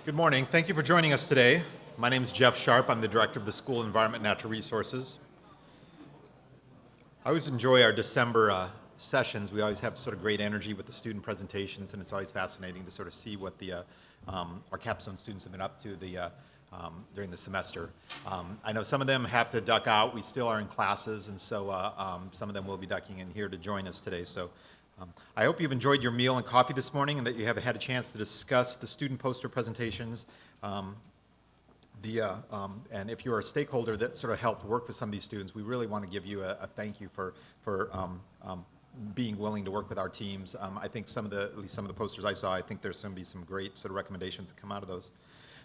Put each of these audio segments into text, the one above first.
Good morning. Thank you for joining us today. My name is Jeff Sharp. I'm the Director of the School of Environment and Natural Resources. I always enjoy our December sessions. We always have sort of great energy with the student presentations, and it's always fascinating to sort of see what our capstone students have been up to during the semester. I know some of them have to duck out. We still are in classes, and so some of them will be ducking in here to join us today. So I hope you've enjoyed your meal and coffee this morning and that you have had a chance to discuss the student poster presentations. And if you're a stakeholder that sort of helped work with some of these students, we really want to give you a thank you for being willing to work with our teams. I think at least some of the posters I saw, I think there's going to be some great sort of recommendations that come out of those.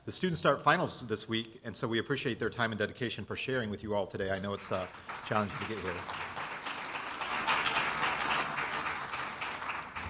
The students start finals this week, and so we appreciate their time and dedication for sharing with you all today. I know it's challenging to get here.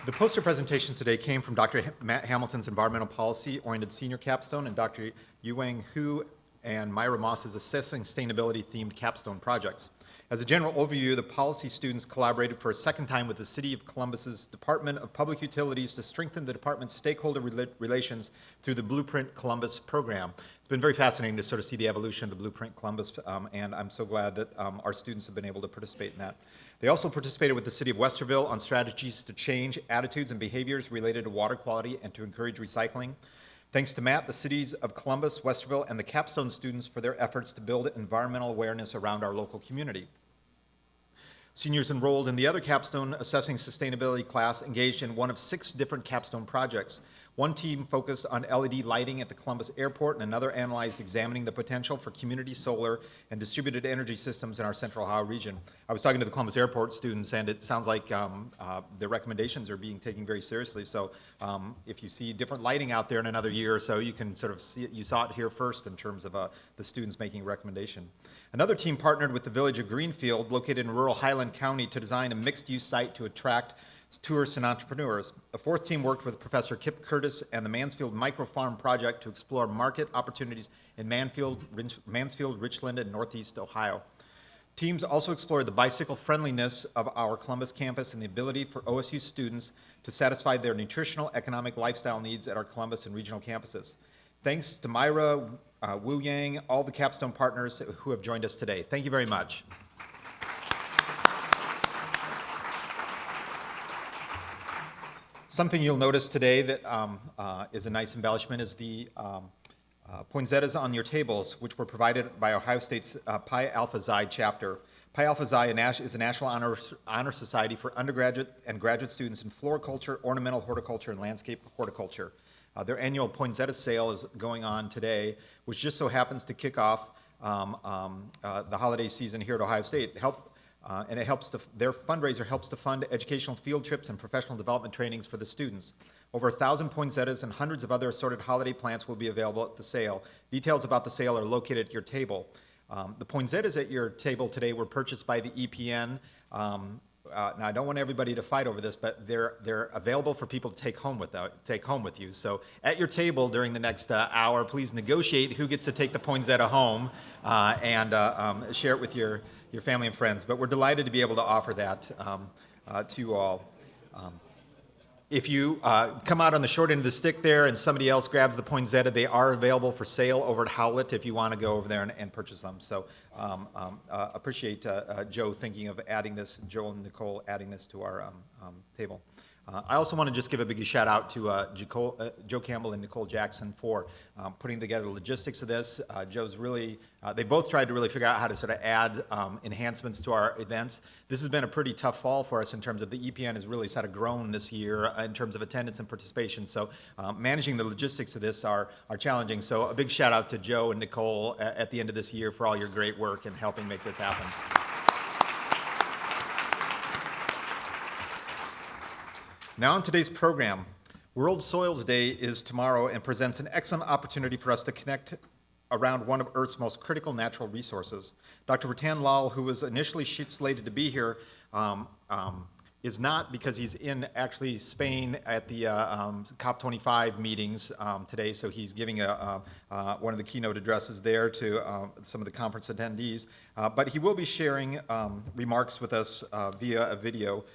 The poster presentations today came from Dr. Matt Hamilton's Environmental Policy-Oriented Senior Capstone and Dr. Yuang Hu and Myra Moss's Assessing Sustainability-Themed Capstone Projects. As a general overview, the policy students collaborated for a second time with the City of Columbus's Department of Public Utilities to strengthen the department's stakeholder relations through the Blueprint Columbus program. It's been very fascinating to sort of see the evolution of the Blueprint Columbus, and I'm so glad that our students have been able to participate in that. They also participated with the City of Westerville on strategies to change attitudes and behaviors related to water quality and to encourage recycling. Thanks to Matt, the cities of Columbus, Westerville, and the capstone students for their efforts to build environmental awareness around our local community. Seniors enrolled in the other capstone assessing sustainability class engaged in one of 6 different capstone projects. One team focused on LED lighting at the Columbus Airport, and another analyzed examining the potential for community solar and distributed energy systems in our Central Ohio region. I was talking to the Columbus Airport students, and it sounds like their recommendations are being taken very seriously. So if you see different lighting out there in another year or so, you can sort of see it. You saw it here first in terms of the students making a recommendation. Another team partnered with the village of Greenfield, located in rural Highland County, to design a mixed-use site to attract tourists and entrepreneurs. A fourth team worked with Professor Kip Curtis and the Mansfield Microfarm Project to explore market opportunities in Mansfield, Richland, and Northeast Ohio. Teams also explored the bicycle friendliness of our Columbus campus and the ability for OSU students to satisfy their nutritional, economic, lifestyle needs at our Columbus and regional campuses. Thanks to Myra, Wu Yang, all the capstone partners who have joined us today. Thank you very much. Something you'll notice today that is a nice embellishment is the poinsettias on your tables, which were provided by Ohio State's Pi Alpha Xi chapter. Pi Alpha Xi is a national honor society for undergraduate and graduate students in floriculture, ornamental horticulture, and landscape horticulture. Their annual poinsettia sale is going on today, which just so happens to kick off the holiday season here at Ohio State. And their fundraiser helps to fund educational field trips and professional development trainings for the students. Over 1,000 poinsettias and hundreds of other assorted holiday plants will be available at the sale. Details about the sale are located at your table. The poinsettias at your table today were purchased by the EPN. Now, I don't want everybody to fight over this, but they're available for people to take home with you. So at your table during the next hour, please negotiate who gets to take the poinsettia home and share it with your family and friends. But we're delighted to be able to offer that to you all. If you come out on the short end of the stick there and somebody else grabs the poinsettia, they are available for sale over at Howlett if you want to go over there and purchase them. So appreciate Joe thinking of adding this, Joe and Nicole adding this to our table. I also want to just give a big shout out to Joe Campbell and Nicole Jackson for putting together the logistics of this. Joe's really, they both tried to really figure out how to sort of add enhancements to our events. This has been a pretty tough fall for us in terms of the EPN has really sort of grown this year in terms of attendance and participation. So managing the logistics of this are challenging. So a big shout out to Joe and Nicole at the end of this year for all your great work in helping make this happen. Now on today's program, World Soils Day is tomorrow and presents an excellent opportunity for us to connect around one of Earth's most critical natural resources. Dr. Rattan Lal, who was initially slated to be here, is not, because he's in actually Spain at the COP25 meetings today, so he's giving one of the keynote addresses there to some of the conference attendees. But he will be sharing remarks with us via a video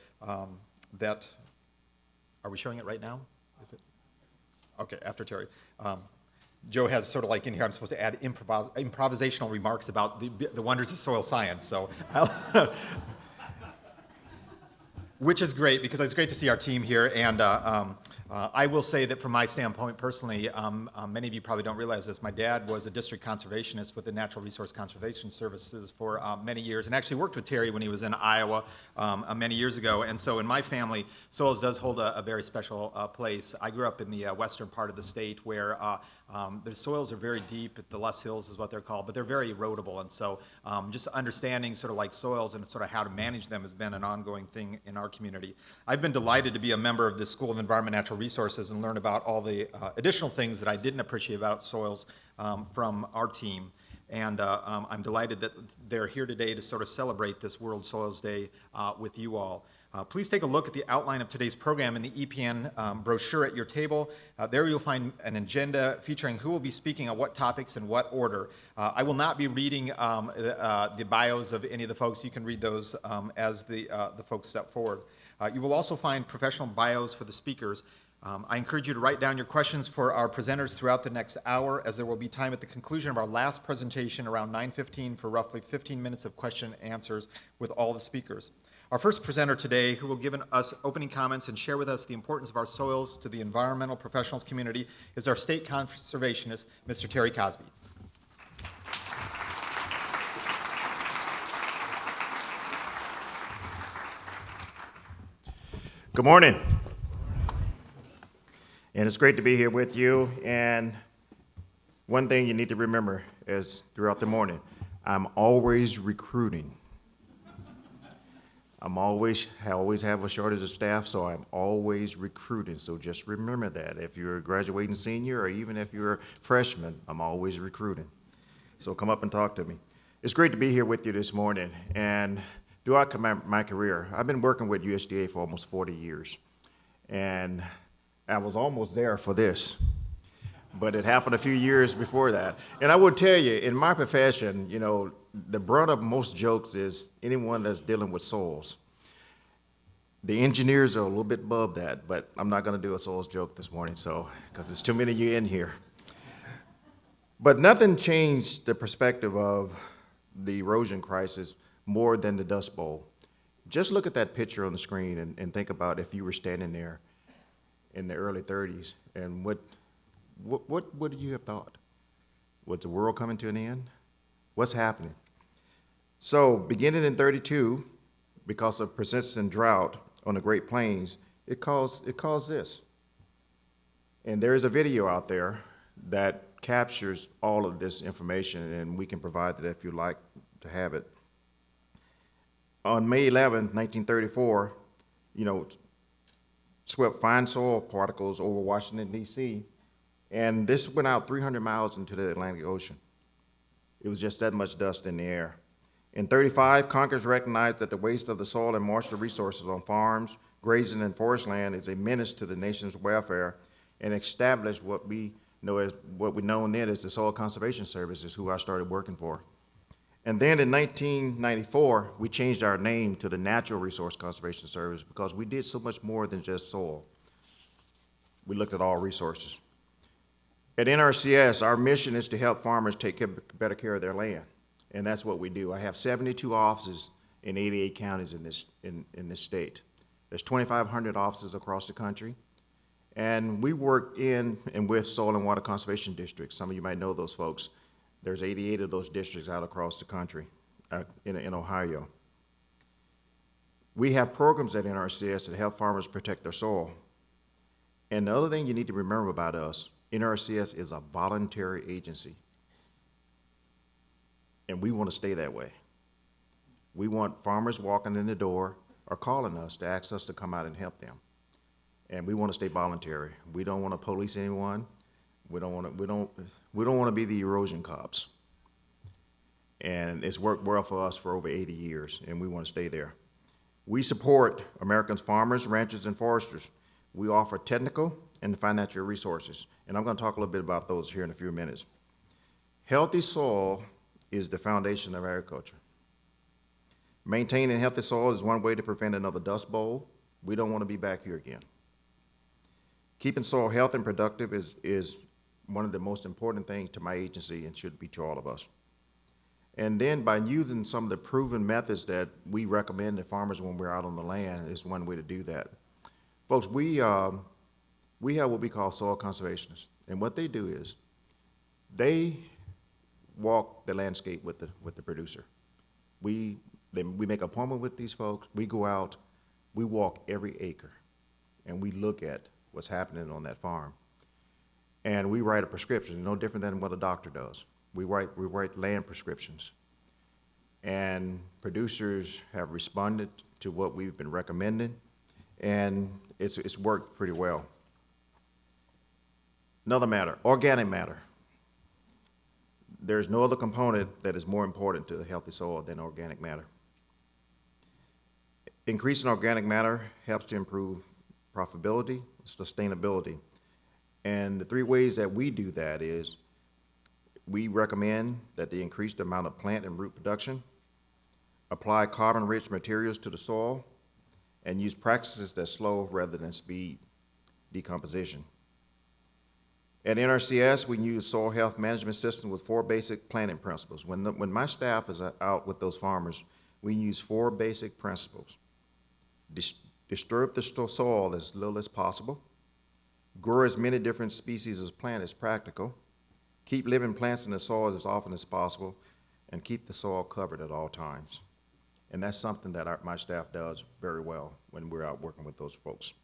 that... Are we showing it right now? Is it? Okay, after Terry. Joe has sort of like in here, I'm supposed to add improvisational remarks about the wonders of soil science. So which is great because it's great to see our team here. And I will say that from my standpoint personally, many of you probably don't realize this, my dad was a district conservationist with the Natural Resource Conservation Services for many years, and actually worked with Terry when he was in Iowa many years ago. And so in my family, soils does hold a very special place. I grew up in the western part of the state where the soils are very deep. The Les Hills is what they're called, but they're very erodible. And so just understanding sort of like soils and sort of how to manage them has been an ongoing thing in our community. I've been delighted to be a member of the School of Environment and Natural Resources and learn about all the additional things that I didn't appreciate about soils from our team. And I'm delighted that they're here today to sort of celebrate this World Soils Day with you all. Please take a look at the outline of today's program in the EPN brochure at your table. There you'll find an agenda featuring who will be speaking on what topics in what order. I will not be reading the bios of any of the folks. You can read those as the folks step forward. You will also find professional bios for the speakers. I encourage you to write down your questions for our presenters throughout the next hour, as there will be time at the conclusion of our last presentation around 9:15 for roughly 15 minutes of question and answers with all the speakers. Our first presenter today, who will give us opening comments and share with us the importance of our soils to the environmental professionals community, is our state conservationist, Mr. Terry Cosby. Good morning. And it's great to be here with you. And one thing you need to remember is throughout the morning, I'm always recruiting. I always have a shortage of staff, so I'm always recruiting. So just remember that. If you're a graduating senior or even if you're a freshman, I'm always recruiting. So come up and talk to me. It's great to be here with you this morning. And throughout my career, I've been working with USDA for almost 40 years. And I was almost there for this, but it happened a few years before that. And I would tell you, in my profession, you know, the brunt of most jokes is anyone that's dealing with soils. The engineers are a little bit above that, but I'm not going to do a soils joke this morning, so because there's too many of you in here. But nothing changed the perspective of the erosion crisis more than the Dust Bowl. Just look at that picture on the screen and think about if you were standing there in the early 30s, and what would you have thought? Was the world coming to an end? What's happening? So beginning in 32, because of persistent drought on the Great Plains, it caused this. And there is a video out there that captures all of this information, and we can provide that if you'd like to have it. On May 11, 1934, swept fine soil particles over Washington, D.C., and this went out 300 miles into the Atlantic Ocean. It was just that much dust in the air. In 35, Congress recognized that the waste of the soil and moisture resources on farms, grazing, and forest land is a menace to the nation's welfare, and established what we know then as the Soil Conservation Services, who I started working for. And then in 1994, we changed our name to the Natural Resource Conservation Service because we did so much more than just soil. We looked at all resources. At NRCS, our mission is to help farmers take better care of their land, and that's what we do. I have 72 offices in 88 counties in this state. There's 2,500 offices across the country, and we work in and with soil and water conservation districts. Some of you might know those folks. There's 88 of those districts out across the country in Ohio. We have programs at NRCS that help farmers protect their soil. And the other thing you need to remember about us, NRCS is a voluntary agency. And we want to stay that way. We want farmers walking in the door or calling us to ask us to come out and help them. And we want to stay voluntary. We don't want to police anyone. We don't want to be the erosion cops. And it's worked well for us for over 80 years, and we want to stay there. We support Americans' farmers, ranchers, and foresters. We offer technical and financial resources, and I'm going to talk a little bit about those here in a few minutes. Healthy soil is the foundation of agriculture. Maintaining healthy soil is one way to prevent another Dust Bowl. We don't want to be back here again. Keeping soil healthy and productive is one of the most important things to my agency and should be to all of us. And then by using some of the proven methods that we recommend to farmers when we're out on the land is one way to do that. Folks, we have what we call soil conservationists. And what they do is they walk the landscape with the producer. We make an appointment with these folks. We go out, we walk every acre, and we look at what's happening on that farm. And we write a prescription, no different than what a doctor does. We write land prescriptions. And producers have responded to what we've been recommending, and it's worked pretty well. Another matter, organic matter. There's no other component that is more important to a healthy soil than organic matter. Increasing organic matter helps to improve profitability, sustainability. And the three ways that we do that is we recommend that they increase the amount of plant and root production, apply carbon-rich materials to the soil, and use practices that slow rather than speed decomposition. At NRCS, we use soil health management system with 4 basic planting principles. When my staff is out with those farmers, we use 4 basic principles. Disturb the soil as little as possible, grow as many different species of plant as practical, keep living plants in the soil as often as possible, and keep the soil covered at all times. And that's something that my staff does very well when we're out working with those folks.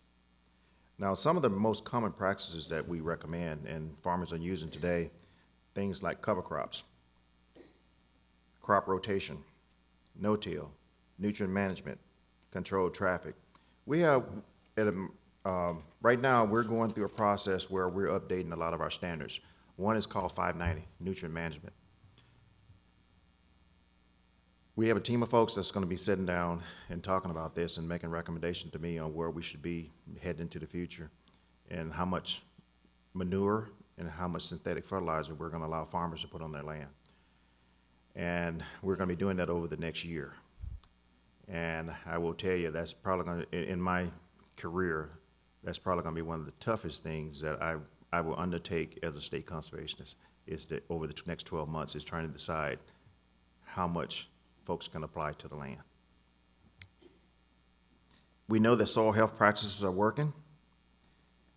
Now, some of the most common practices that we recommend and farmers are using today, things like cover crops, crop rotation, no-till, nutrient management, controlled traffic. We have, right now, we're going through a process where we're updating a lot of our standards. One is called 590, nutrient management. We have a team of folks that's going to be sitting down and talking about this and making recommendations to me on where we should be heading into the future and how much manure and how much synthetic fertilizer we're going to allow farmers to put on their land. And we're going to be doing that over the next year. And I will tell you, that's probably going to, in my career, that's probably going to be one of the toughest things that I will undertake as a state conservationist, is that over the next 12 months is trying to decide how much folks can apply to the land. We know that soil health practices are working.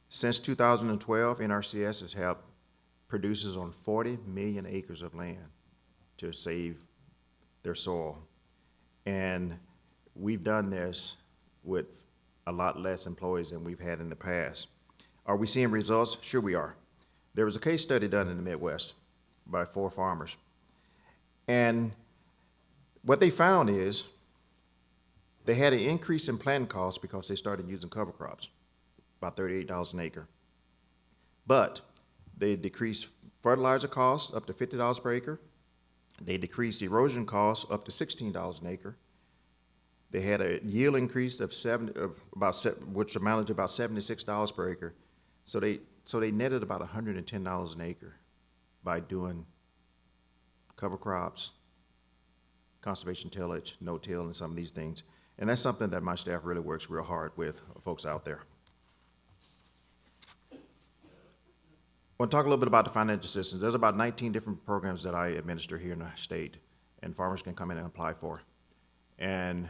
Since 2012, NRCS has helped producers on 40 million acres of land to save their soil. And we've done this with a lot less employees than we've had in the past. Are we seeing results? Sure we are. There was a case study done in the Midwest by 4 farmers. And what they found is they had an increase in planting costs because they started using cover crops, about $38 an acre. But they decreased fertilizer costs up to $50 per acre. They decreased erosion costs up to $16 an acre. They had a yield increase of which amounted to about $76 per acre. So they netted about $110 an acre by doing cover crops, conservation tillage, no-till, and some of these things. And that's something that my staff really works real hard with folks out there. I want to talk a little bit about the financial assistance. There's about 19 different programs that I administer here in the state, and farmers can come in and apply for. And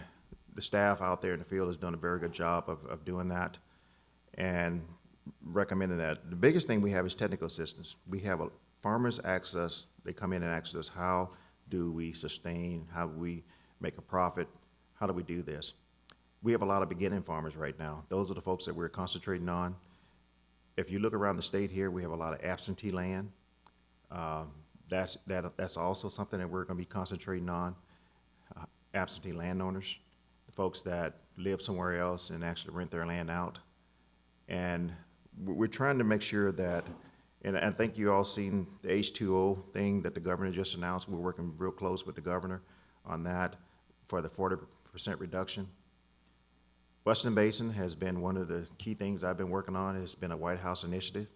the staff out there in the field has done a very good job of doing that and recommending that. The biggest thing we have is technical assistance. We have farmers ask us, they come in and ask us, how do we sustain, how do we make a profit, how do we do this? We have a lot of beginning farmers right now. Those are the folks that we're concentrating on. If you look around the state here, we have a lot of absentee land. That's also something that we're going to be concentrating on. Absentee landowners, the folks that live somewhere else and actually rent their land out. And we're trying to make sure that, and I think you all seen the H2O thing that the governor just announced. We're working real close with the governor on that for the 40% reduction. Western Basin has been one of the key things I've been working on. It's been a White House initiative,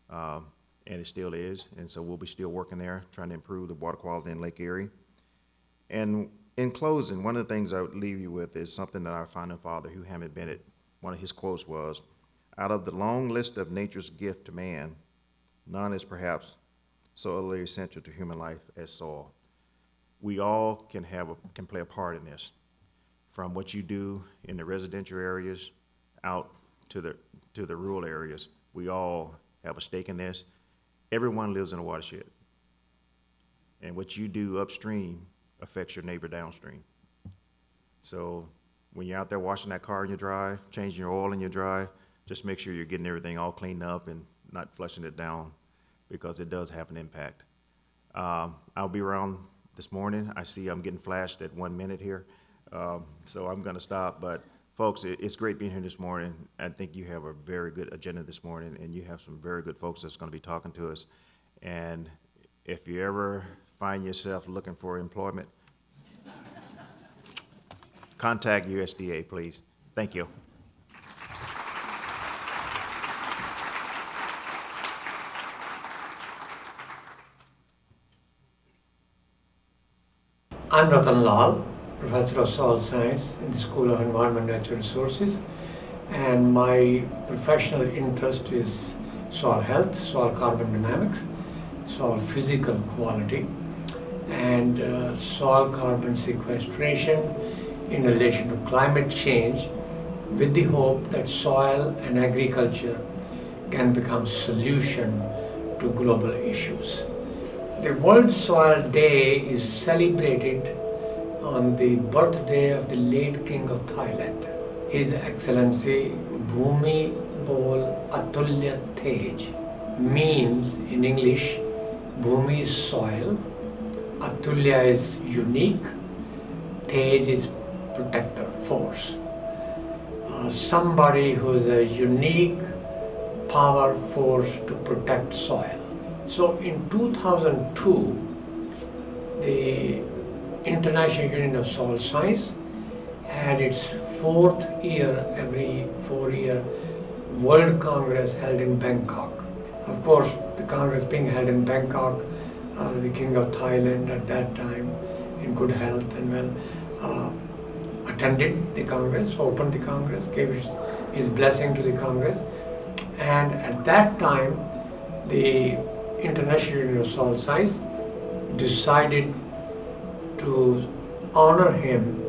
and it still is. And so we'll be still working there, trying to improve the water quality in Lake Erie. And in closing, one of the things I would leave you with is something that our founding father, Hugh Hammond Bennett, one of his quotes was, "Out of the long list of nature's gift to man, none is perhaps so utterly essential to human life as soil. We all can play a part in this, from what you do in the residential areas out to the rural areas. We all have a stake in this. Everyone lives in a watershed. And what you do upstream affects your neighbor downstream. So when you're out there washing that car in your drive, changing your oil in your drive, just make sure you're getting everything all cleaned up and not flushing it down, because it does have an impact. I'll be around this morning. I see I'm getting flashed at 1 minute here, so I'm gonna stop. But folks, it's great being here this morning. I think you have a very good agenda this morning, and you have some very good folks that's gonna be talking to us. And if you ever find yourself looking for employment, contact USDA, please. Thank you. I'm Rattan Lal, Professor of Soil Science in the School of Environment and Natural Resources, and my professional interest is soil health, soil carbon dynamics, soil physical quality, and soil carbon sequestration in relation to climate change, with the hope that soil and agriculture can become solution to global issues. The World Soil Day is celebrated on the birthday of the late King of Thailand, His Excellency Bhumi Bol Atulya Tej. Means in English, Bhumi is soil, Atulya is unique, Tej is protector, force. Somebody who is a unique power force to protect soil. So in 2002, the International Union of Soil Science had its every 4-year World Congress held in Bangkok. Of course, the Congress being held in Bangkok, the King of Thailand at that time, in good health and well, attended the Congress, opened the Congress, gave his blessing to the Congress, and at that time, the International Union of Soil Science decided to honor him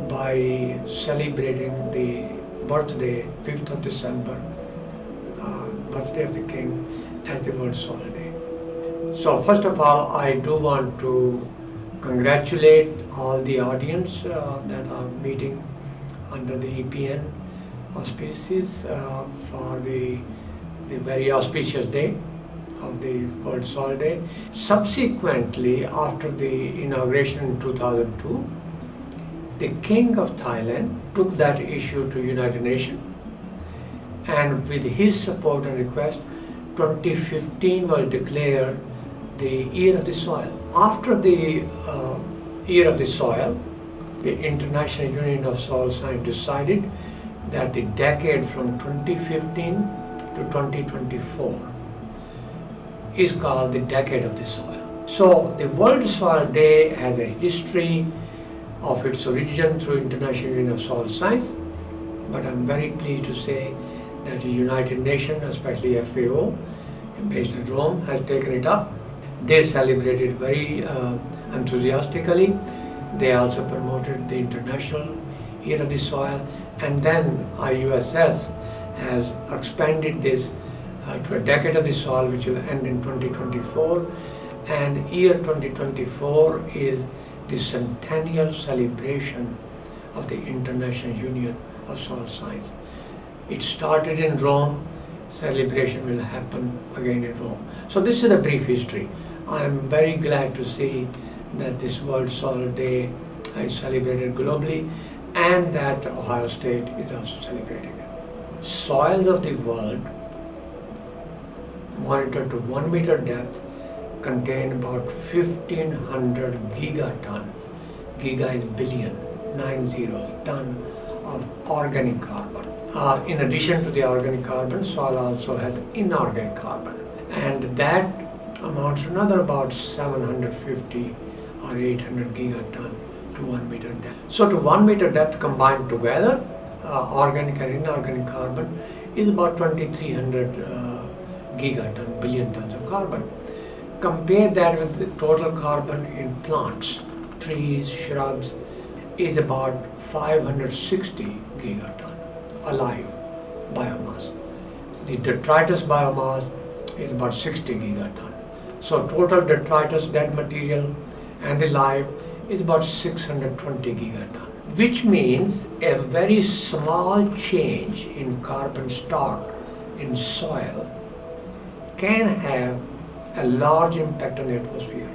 by celebrating the birthday, 5th of December, birthday of the King, as the World Soil Day. So first of all, I do want to congratulate all the audience that are meeting under the EPN auspices for the very auspicious day of the World Soil Day. Subsequently, after the inauguration in 2002, the King of Thailand took that issue to United Nations, and with his support and request, 2015 was declared the Year of the Soil. After the Year of the Soil, the International Union of Soil Science decided that the decade from 2015 to 2024 is called the Decade of the Soil. So the World Soil Day has a history of its origin through International Union of Soil Science, but I'm very pleased to say that the United Nations, especially FAO, based in Rome, has taken it up. They celebrated very enthusiastically. They also promoted the International Year of the Soil, and then IUSS has expanded this to a Decade of the Soil, which will end in 2024, and year 2024 is the centennial celebration of the International Union of Soil Science. It started in Rome, celebration will happen again in Rome. So this is a brief history. I am very glad to see that this World Soil Day is celebrated globally, and that Ohio State is also celebrating it. Soils of the world, monitored to 1 meter depth, contain about 1500 gigaton, giga is billion, 90 ton of organic carbon. In addition to the organic carbon, soil also has inorganic carbon, and that amounts to another about 750 or 800 gigaton to 1 meter depth. So to 1 meter depth combined together, organic and inorganic carbon is about 2300 gigaton, billion tons of carbon. Compare that with the total carbon in plants, trees, shrubs, is about 560 gigaton alive biomass. The detritus biomass is about 60 gigaton. So total detritus, dead material, and the live is about 620 gigaton, which means a very small change in carbon stock in soil can have a large impact on the atmosphere.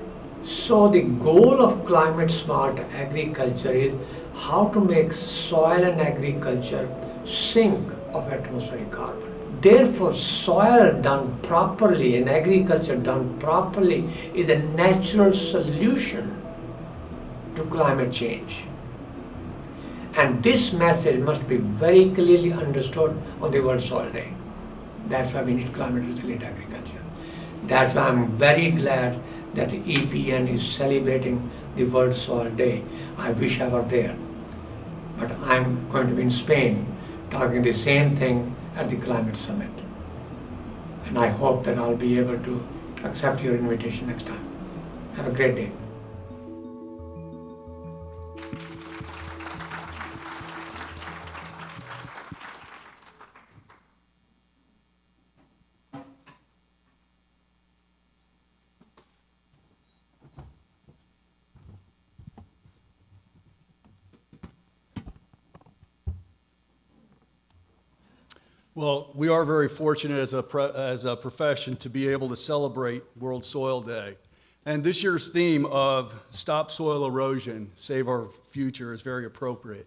So the goal of climate smart agriculture is how to make soil and agriculture sink of atmospheric carbon. Therefore, soil done properly and agriculture done properly is a natural solution to climate change. And this message must be very clearly understood on the World Soil Day. That's why we need climate resilient agriculture. That's why I'm very glad that EPN is celebrating the World Soil Day. I wish I were there. But I'm going to be in Spain talking the same thing at the climate summit. And I hope that I'll be able to accept your invitation next time. Have a great day. Well, we are very fortunate as a profession to be able to celebrate World Soil Day. And this year's theme of Stop Soil Erosion, Save Our Future is very appropriate.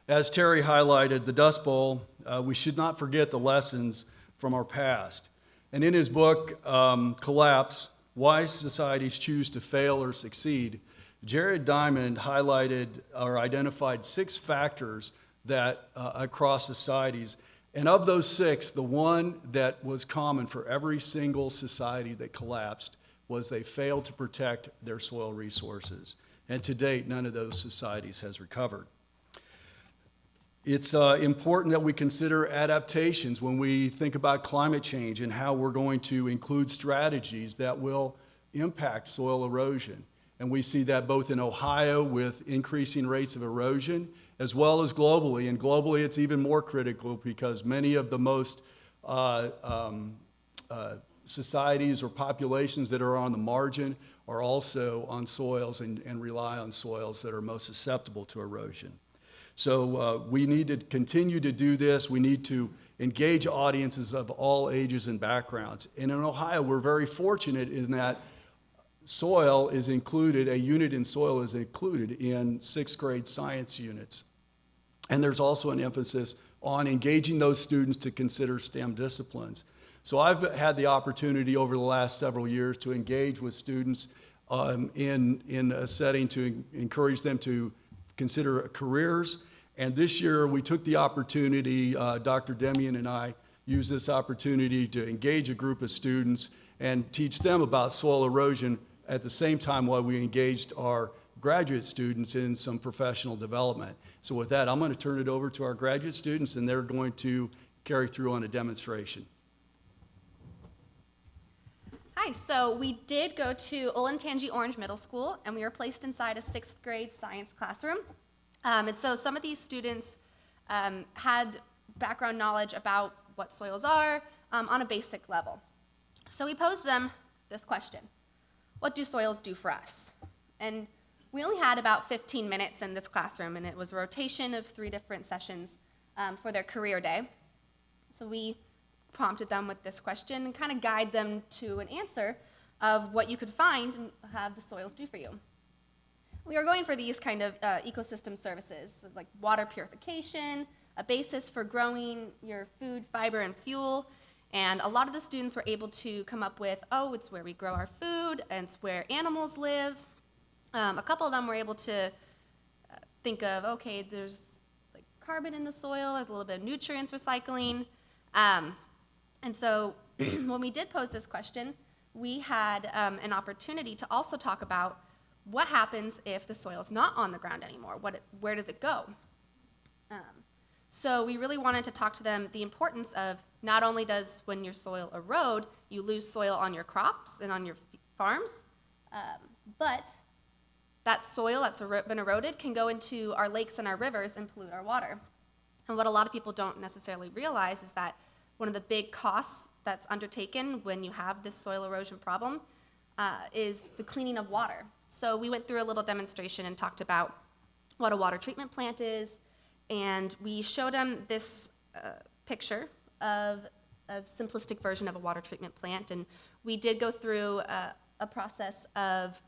As Terry highlighted, the Dust Bowl, we should not forget the lessons from our past. And in his book, Collapse, Why Societies Choose to Fail or Succeed, Jared Diamond highlighted or identified 6 factors that across societies. And of those 6, the one that was common for every single society that collapsed was they failed to protect their soil resources. And to date, none of those societies has recovered. It's important that we consider adaptations when we think about climate change and how we're going to include strategies that will impact soil erosion. And we see that both in Ohio with increasing rates of erosion, as well as globally. And globally, it's even more critical because many of the most societies or populations that are on the margin are also on soils and rely on soils that are most susceptible to erosion. So we need to continue to do this. We need to engage audiences of all ages and backgrounds. And in Ohio, we're very fortunate in that soil is included, a unit in soil is included in 6th grade science units. And there's also an emphasis on engaging those students to consider STEM disciplines. So I've had the opportunity over the last several years to engage with students in a setting to encourage them to consider careers. And this year we took the opportunity, Dr. Demian and I used this opportunity to engage a group of students and teach them about soil erosion at the same time while we engaged our graduate students in some professional development. So with that, I'm going to turn it over to our graduate students, and they're going to carry through on a demonstration. Hi, so we did go to Olentangy Orange Middle School, and we were placed inside a 6th grade science classroom. And so some of these students had background knowledge about what soils are on a basic level. So we posed them this question: what do soils do for us? And we only had about 15 minutes in this classroom, and it was a rotation of 3 different sessions for their career day. So we prompted them with this question and kind of guide them to an answer of what you could find and have the soils do for you. We are going for these kind of ecosystem services, like water purification, a basis for growing your food, fiber, and fuel. And a lot of the students were able to come up with, oh, it's where we grow our food, and it's where animals live. A couple of them were able to think of, okay, there's like carbon in the soil, there's a little bit of nutrients recycling. And so when we did pose this question, we had an opportunity to also talk about what happens if the soil's not on the ground anymore. Where does it go? So we really wanted to talk to them the importance of not only does when your soil erode, you lose soil on your crops and on your farms, but that soil that's been eroded can go into our lakes and our rivers and pollute our water. And what a lot of people don't necessarily realize is that one of the big costs that's undertaken when you have this soil erosion problem is the cleaning of water. So we went through a little demonstration and talked about what a water treatment plant is, and we showed them this picture of a simplistic version of a water treatment plant, and we did go through a process of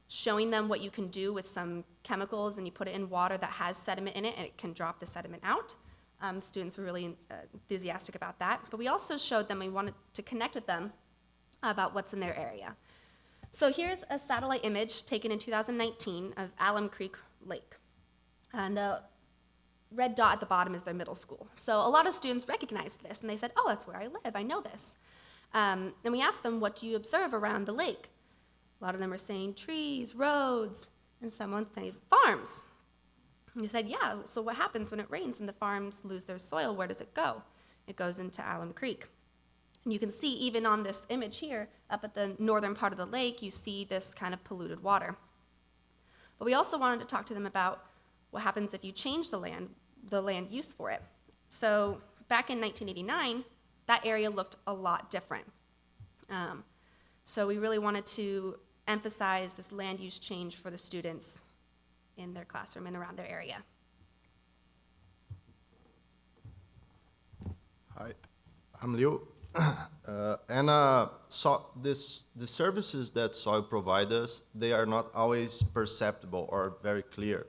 showing them what you can do with some chemicals, and you put it in water that has sediment in it, and it can drop the sediment out. The students were really enthusiastic about that. But we also showed them, we wanted to connect with them about what's in their area. So here's a satellite image taken in 2019 of Alum Creek Lake. And the red dot at the bottom is their middle school. So a lot of students recognized this, and they said, oh, that's where I live, I know this. And we asked them, what do you observe around the lake? A lot of them were saying trees, roads, and someone said farms. And they said, yeah, so what happens when it rains and the farms lose their soil? Where does it go? It goes into Alum Creek. And you can see even on this image here, up at the northern part of the lake, you see this kind of polluted water. But we also wanted to talk to them about what happens if you change the land use for it. So back in 1989, that area looked a lot different. So we really wanted to emphasize this land use change for the students in their classroom and around their area. Hi, I'm Liu. So the services that soil provides us, they are not always perceptible or very clear.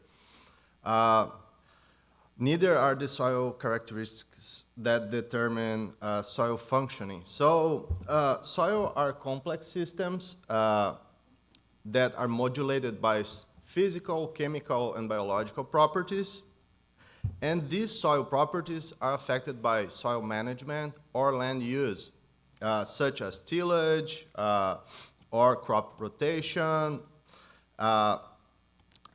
Neither are the soil characteristics that determine soil functioning. So soil are complex systems that are modulated by physical, chemical, and biological properties. And these soil properties are affected by soil management or land use, such as tillage or crop rotation.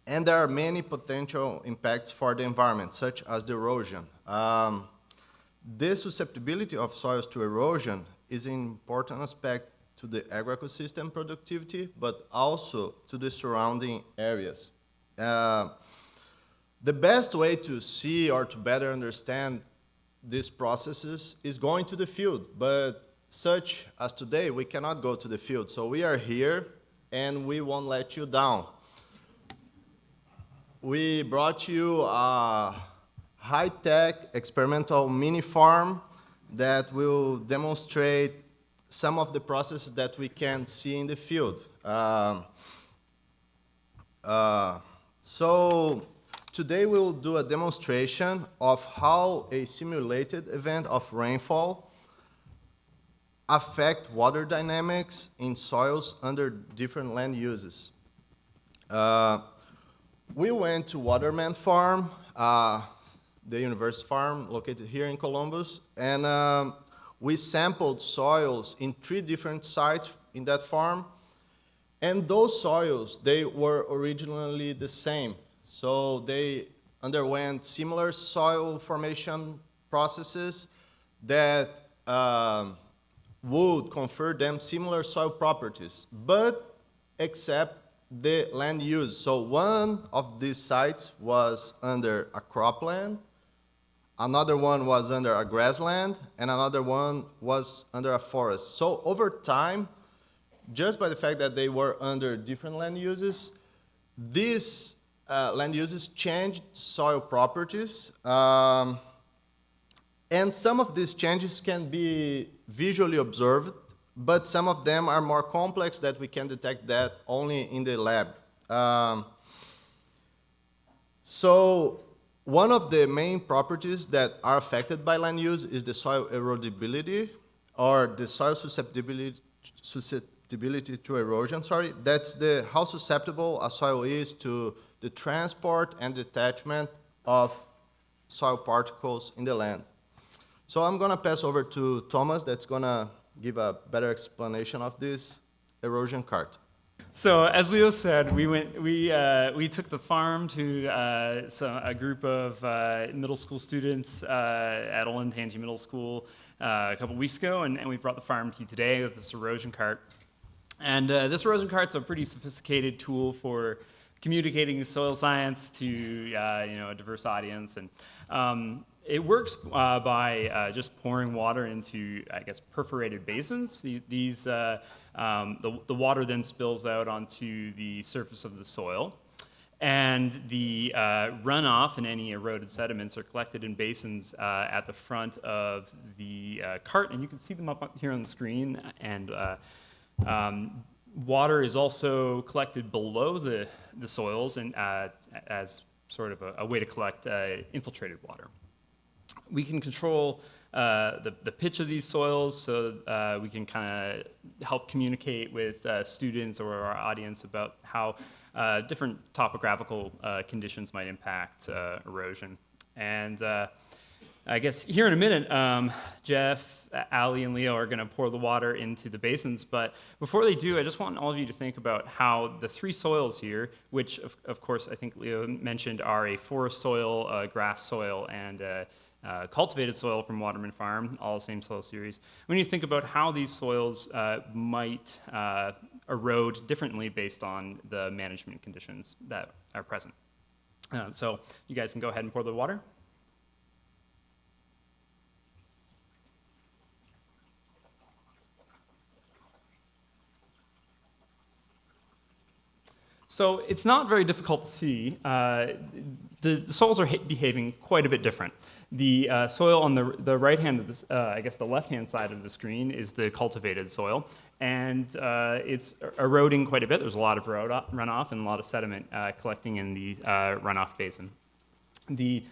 And there are many potential impacts for the environment, such as the erosion. The susceptibility of soils to erosion is an important aspect to the agroecosystem productivity, but also to the surrounding areas. The best way to see or to better understand these processes is going to the field, but such as today, we cannot go to the field. So we are here, and we won't let you down. We brought you a high-tech experimental mini farm that will demonstrate some of the processes that we can see in the field. So today we'll do a demonstration of how a simulated event of rainfall affect water dynamics in soils under different land uses. We went to Waterman Farm, the university farm located here in Columbus, and we sampled soils in 3 different sites in that farm. And those soils, they were originally the same. So they underwent similar soil formation processes that would confer them similar soil properties, but except the land use. So one of these sites was under a cropland, another one was under a grassland, and another one was under a forest. So over time, just by the fact that they were under different land uses, these land uses changed soil properties, and some of these changes can be visually observed, but some of them are more complex that we can detect that only in the lab. So one of the main properties that are affected by land use is the soil erodibility, or the soil susceptibility to erosion, That's how susceptible a soil is to the transport and detachment of soil particles in the land. So I'm gonna pass over to Thomas, that's gonna give a better explanation of this erosion chart. So as Leo said, we took the farm to a group of middle school students at Olentangy Middle School a couple weeks ago, and we brought the farm to you today with this erosion cart. And this erosion cart's a pretty sophisticated tool for communicating soil science to a diverse audience, and it works by just pouring water into, I guess, perforated basins. These the water then spills out onto the surface of the soil, and the runoff and any eroded sediments are collected in basins at the front of the cart, and you can see them up here on the screen. And water is also collected below the soils, and as sort of a way to collect infiltrated water. We can control the pitch of these soils, so we can kind of help communicate with students or our audience about how different topographical conditions might impact erosion. And I guess here in a minute, Jeff, Ali, and Leo are going to pour the water into the basins. But before they do, I just want all of you to think about how the three soils here, which of course I think Leo mentioned are a forest soil, grass soil, and cultivated soil from Waterman Farm, all the same soil series. When you think about how these soils might erode differently based on the management conditions that are present. So you guys can go ahead and pour the water. So it's not very difficult to see. The soils are behaving quite a bit different. The soil on the right hand of this, I guess the left-hand side of the screen is the cultivated soil, and it's eroding quite a bit. There's a lot of runoff and a lot of sediment collecting in the runoff basin. The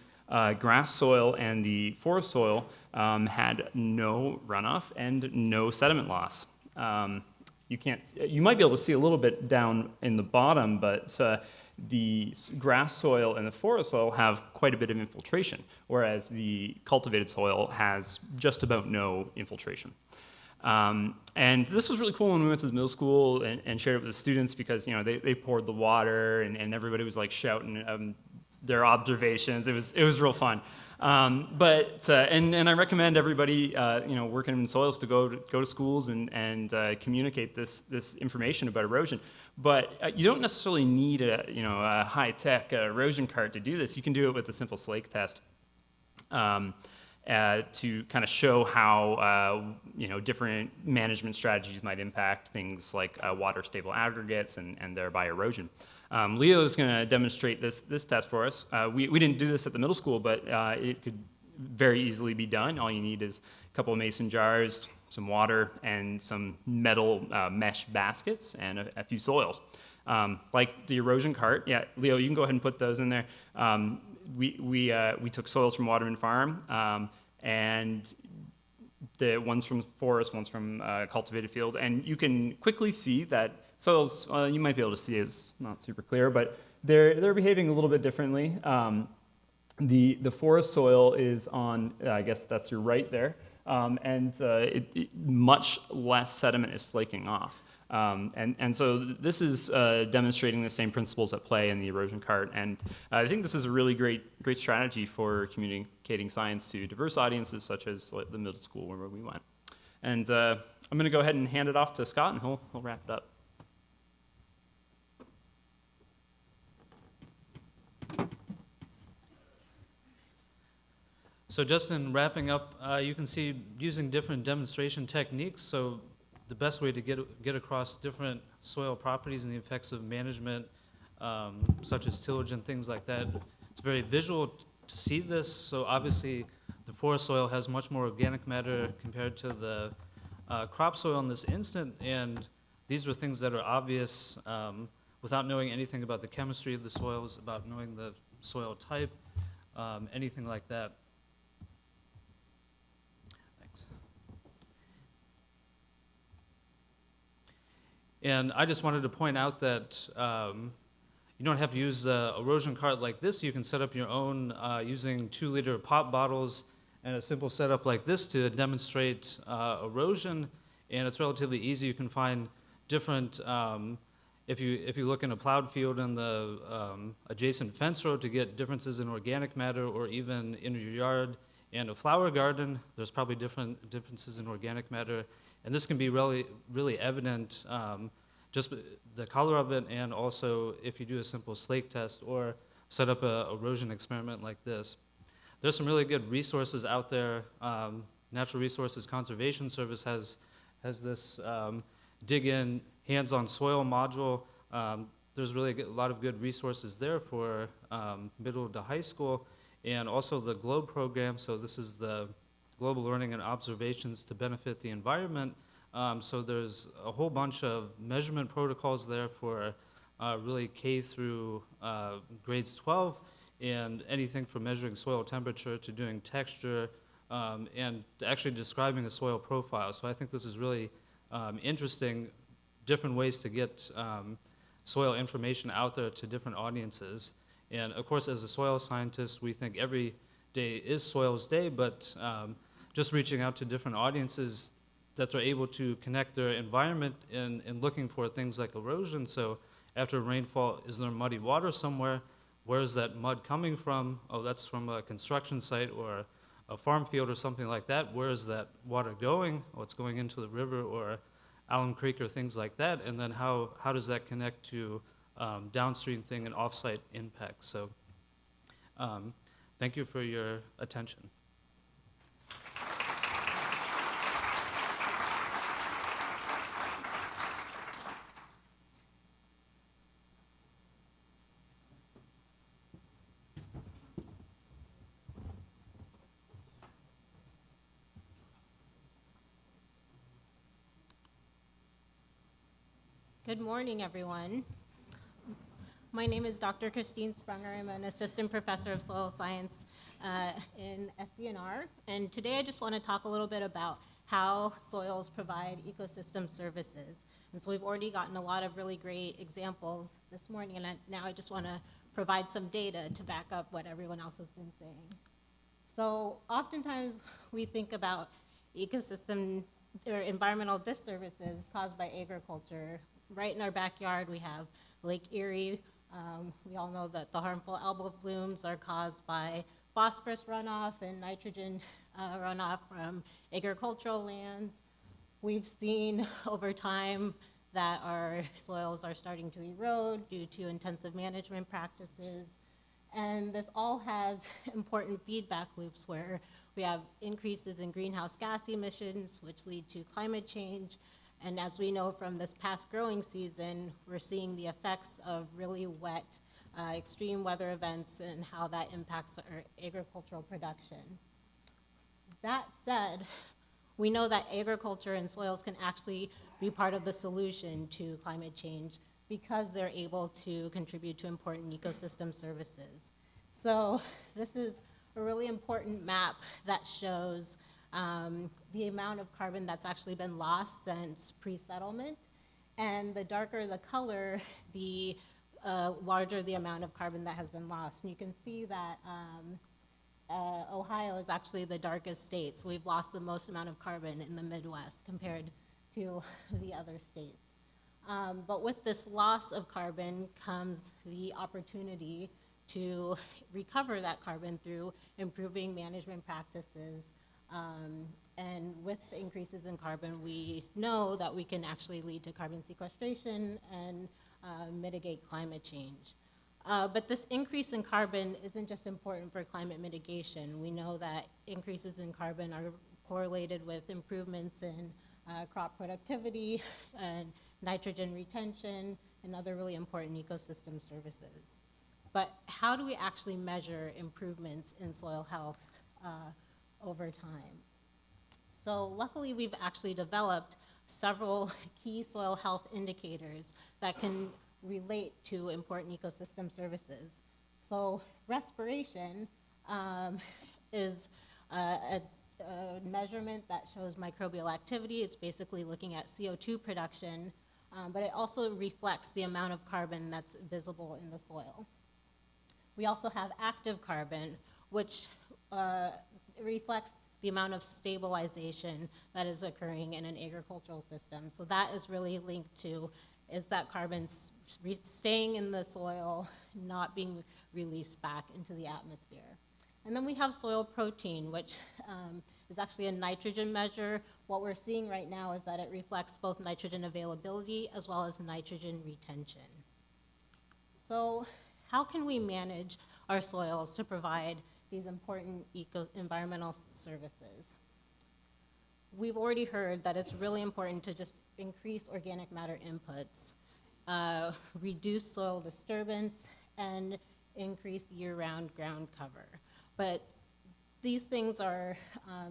grass soil and the forest soil had no runoff and no sediment loss. You might be able to see a little bit down in the bottom, but the grass soil and the forest soil have quite a bit of infiltration, whereas the cultivated soil has just about no infiltration. And this was really cool when we went to the middle school and shared it with the students, because they poured the water and everybody was like shouting their observations. It was real fun. But I recommend everybody working in soils to go to schools and communicate this information about erosion. But you don't necessarily need a high-tech erosion cart to do this. You can do it with a simple slake test to kind of show how different management strategies might impact things like water-stable aggregates and thereby erosion. Leo is going to demonstrate this test for us. We didn't do this at the middle school, but it could very easily be done. All you need is a couple of mason jars, some water, and some metal mesh baskets, and a few soils. Like the erosion cart, yeah, Leo, you can go ahead and put those in there. We took soils from Waterman Farm, and the ones from forest, ones from cultivated field, and you can quickly see that soils, you might be able to see, it's not super clear, but they're behaving a little bit differently. The forest soil is on, I guess that's your right there, and much less sediment is flaking off. And so this is demonstrating the same principles at play in the erosion cart, and I think this is a really great strategy for communicating science to diverse audiences such as the middle school where we went. And I'm going to go ahead and hand it off to Scott, and he'll wrap it up. So just in wrapping up, you can see using different demonstration techniques. So the best way to get across different soil properties and the effects of management, such as tillage and things like that. It's very visual to see this. So obviously the forest soil has much more organic matter compared to the crop soil in this instant. And these are things that are obvious without knowing anything about the chemistry of the soils, about knowing the soil type, anything like that. And I just wanted to point out that you don't have to use the erosion cart like this. You can set up your own using 2-liter pop bottles and a simple setup like this to demonstrate erosion. And it's relatively easy. You can find different if you look in a plowed field in the adjacent fence row to get differences in organic matter, or even in your yard and a flower garden, there's probably differences in organic matter. And this can be really evident, just the color of it, and also if you do a simple slake test or set up a erosion experiment like this. There's some really good resources out there. Natural Resources Conservation Service has this dig in hands-on soil module. There's really a lot of good resources there for middle to high school, and also the GLOBE program. So this is the Global Learning and Observations to Benefit the Environment. So there's a whole bunch of measurement protocols there for really K through grades 12, and anything from measuring soil temperature to doing texture, and actually describing a soil profile. So I think this is really interesting, different ways to get soil information out there to different audiences. And of course, as a soil scientist, we think every day is Soils Day, but just reaching out to different audiences that are able to connect their environment and looking for things like erosion. So after rainfall, is there muddy water somewhere? Where is that mud coming from? Oh, that's from a construction site or a farm field or something like that. Where is that water going? Oh, it's going into the river or Allen Creek or things like that. And then how does that connect to downstream thing and offsite impact? So thank you for your attention. Good morning, everyone. My name is Dr. Christine Sprunger. I'm an assistant professor of soil science in SCNR. And today I just want to talk a little bit about how soils provide ecosystem services. And so we've already gotten a lot of really great examples this morning, and now I just want to provide some data to back up what everyone else has been saying. So oftentimes we think about ecosystem or environmental disservices caused by agriculture. Right in our backyard, we have Lake Erie. We all know that the harmful algal blooms are caused by phosphorus runoff and nitrogen runoff from agricultural lands. We've seen over time that our soils are starting to erode due to intensive management practices. And this all has important feedback loops where we have increases in greenhouse gas emissions, which lead to climate change. And as we know from this past growing season, we're seeing the effects of really wet, extreme weather events and how that impacts our agricultural production. That said, we know that agriculture and soils can actually be part of the solution to climate change because they're able to contribute to important ecosystem services. So this is a really important map that shows the amount of carbon that's actually been lost since pre-settlement. And the darker the color, the larger the amount of carbon that has been lost. And you can see that Ohio is actually the darkest state, so we've lost the most amount of carbon in the Midwest compared to the other states. But with this loss of carbon comes the opportunity to recover that carbon through improving management practices. And with increases in carbon, we know that we can actually lead to carbon sequestration and mitigate climate change. But this increase in carbon isn't just important for climate mitigation. We know that increases in carbon are correlated with improvements in crop productivity and nitrogen retention and other really important ecosystem services. But how do we actually measure improvements in soil health over time? So luckily, we've actually developed several key soil health indicators that can relate to important ecosystem services. So respiration is a measurement that shows microbial activity. It's basically looking at CO2 production, but it also reflects the amount of carbon that's visible in the soil. We also have active carbon, which reflects the amount of stabilization that is occurring in an agricultural system. So that is really linked to is that carbon's staying in the soil, not being released back into the atmosphere. And then we have soil protein, which is actually a nitrogen measure. What we're seeing right now is that it reflects both nitrogen availability as well as nitrogen retention. So how can we manage our soils to provide these important environmental services? We've already heard that it's really important to just increase organic matter inputs, reduce soil disturbance, and increase year-round ground cover. But these things are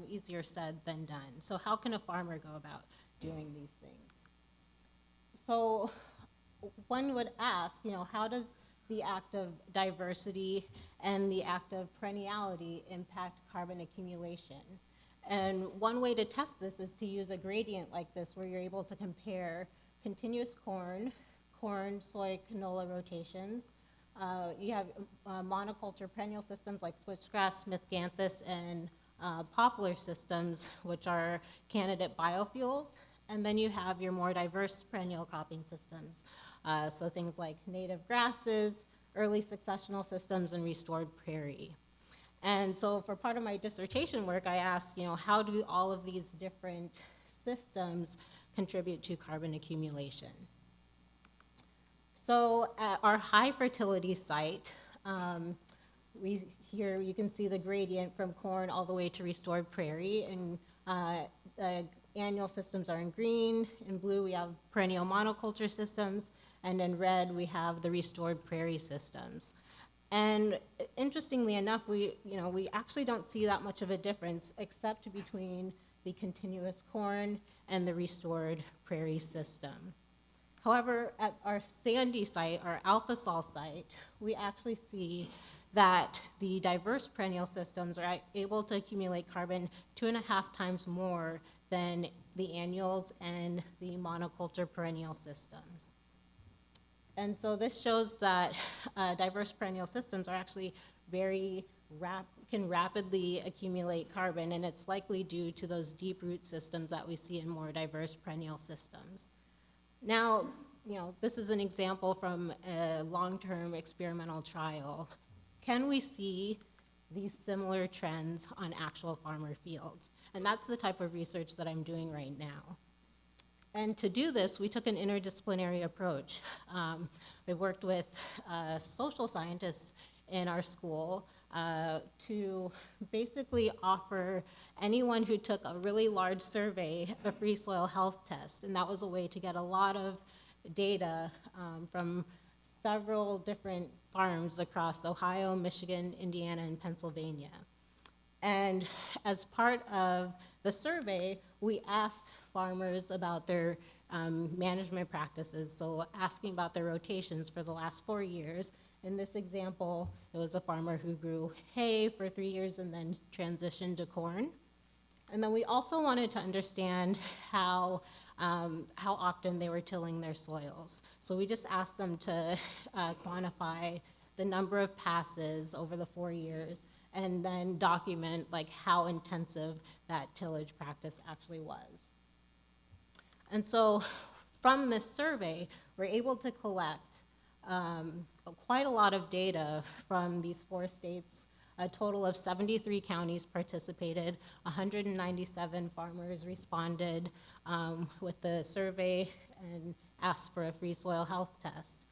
easier said than done. So how can a farmer go about doing these things? So one would ask, how does the act of diversity and the act of perenniality impact carbon accumulation? And one way to test this is to use a gradient like this, where you're able to compare continuous corn, soy, canola rotations. You have monoculture perennial systems like switchgrass, smithganthus, and poplar systems, which are candidate biofuels. And then you have your more diverse perennial cropping systems. So things like native grasses, early successional systems, and restored prairie. And so for part of my dissertation work, I asked, how do all of these different systems contribute to carbon accumulation? So at our high fertility site, here you can see the gradient from corn all the way to restored prairie, and the annual systems are in green. In blue, we have perennial monoculture systems, and in red, we have the restored prairie systems. And interestingly enough, we actually don't see that much of a difference except between the continuous corn and the restored prairie system. However, at our sandy site, our alpha sol site, we actually see that the diverse perennial systems are able to accumulate carbon 2.5 times more than the annuals and the monoculture perennial systems. And so this shows that diverse perennial systems are actually can rapidly accumulate carbon, and it's likely due to those deep root systems that we see in more diverse perennial systems. Now, this is an example from a long-term experimental trial. Can we see these similar trends on actual farmer fields? And that's the type of research that I'm doing right now. And to do this, we took an interdisciplinary approach. We worked with social scientists in our school to basically offer anyone who took a really large survey a free soil health test. And that was a way to get a lot of data from several different farms across Ohio, Michigan, Indiana, and Pennsylvania. And as part of the survey, we asked farmers about their management practices, so asking about their rotations for the last 4 years. In this example, it was a farmer who grew hay for 3 years and then transitioned to corn. And then we also wanted to understand how often they were tilling their soils. So we just asked them to quantify the number of passes over the 4 years and then document how intensive that tillage practice actually was. And so from this survey, we're able to collect quite a lot of data from these 4 states. A total of 73 counties participated, 197 farmers responded with the survey and asked for a free soil health test.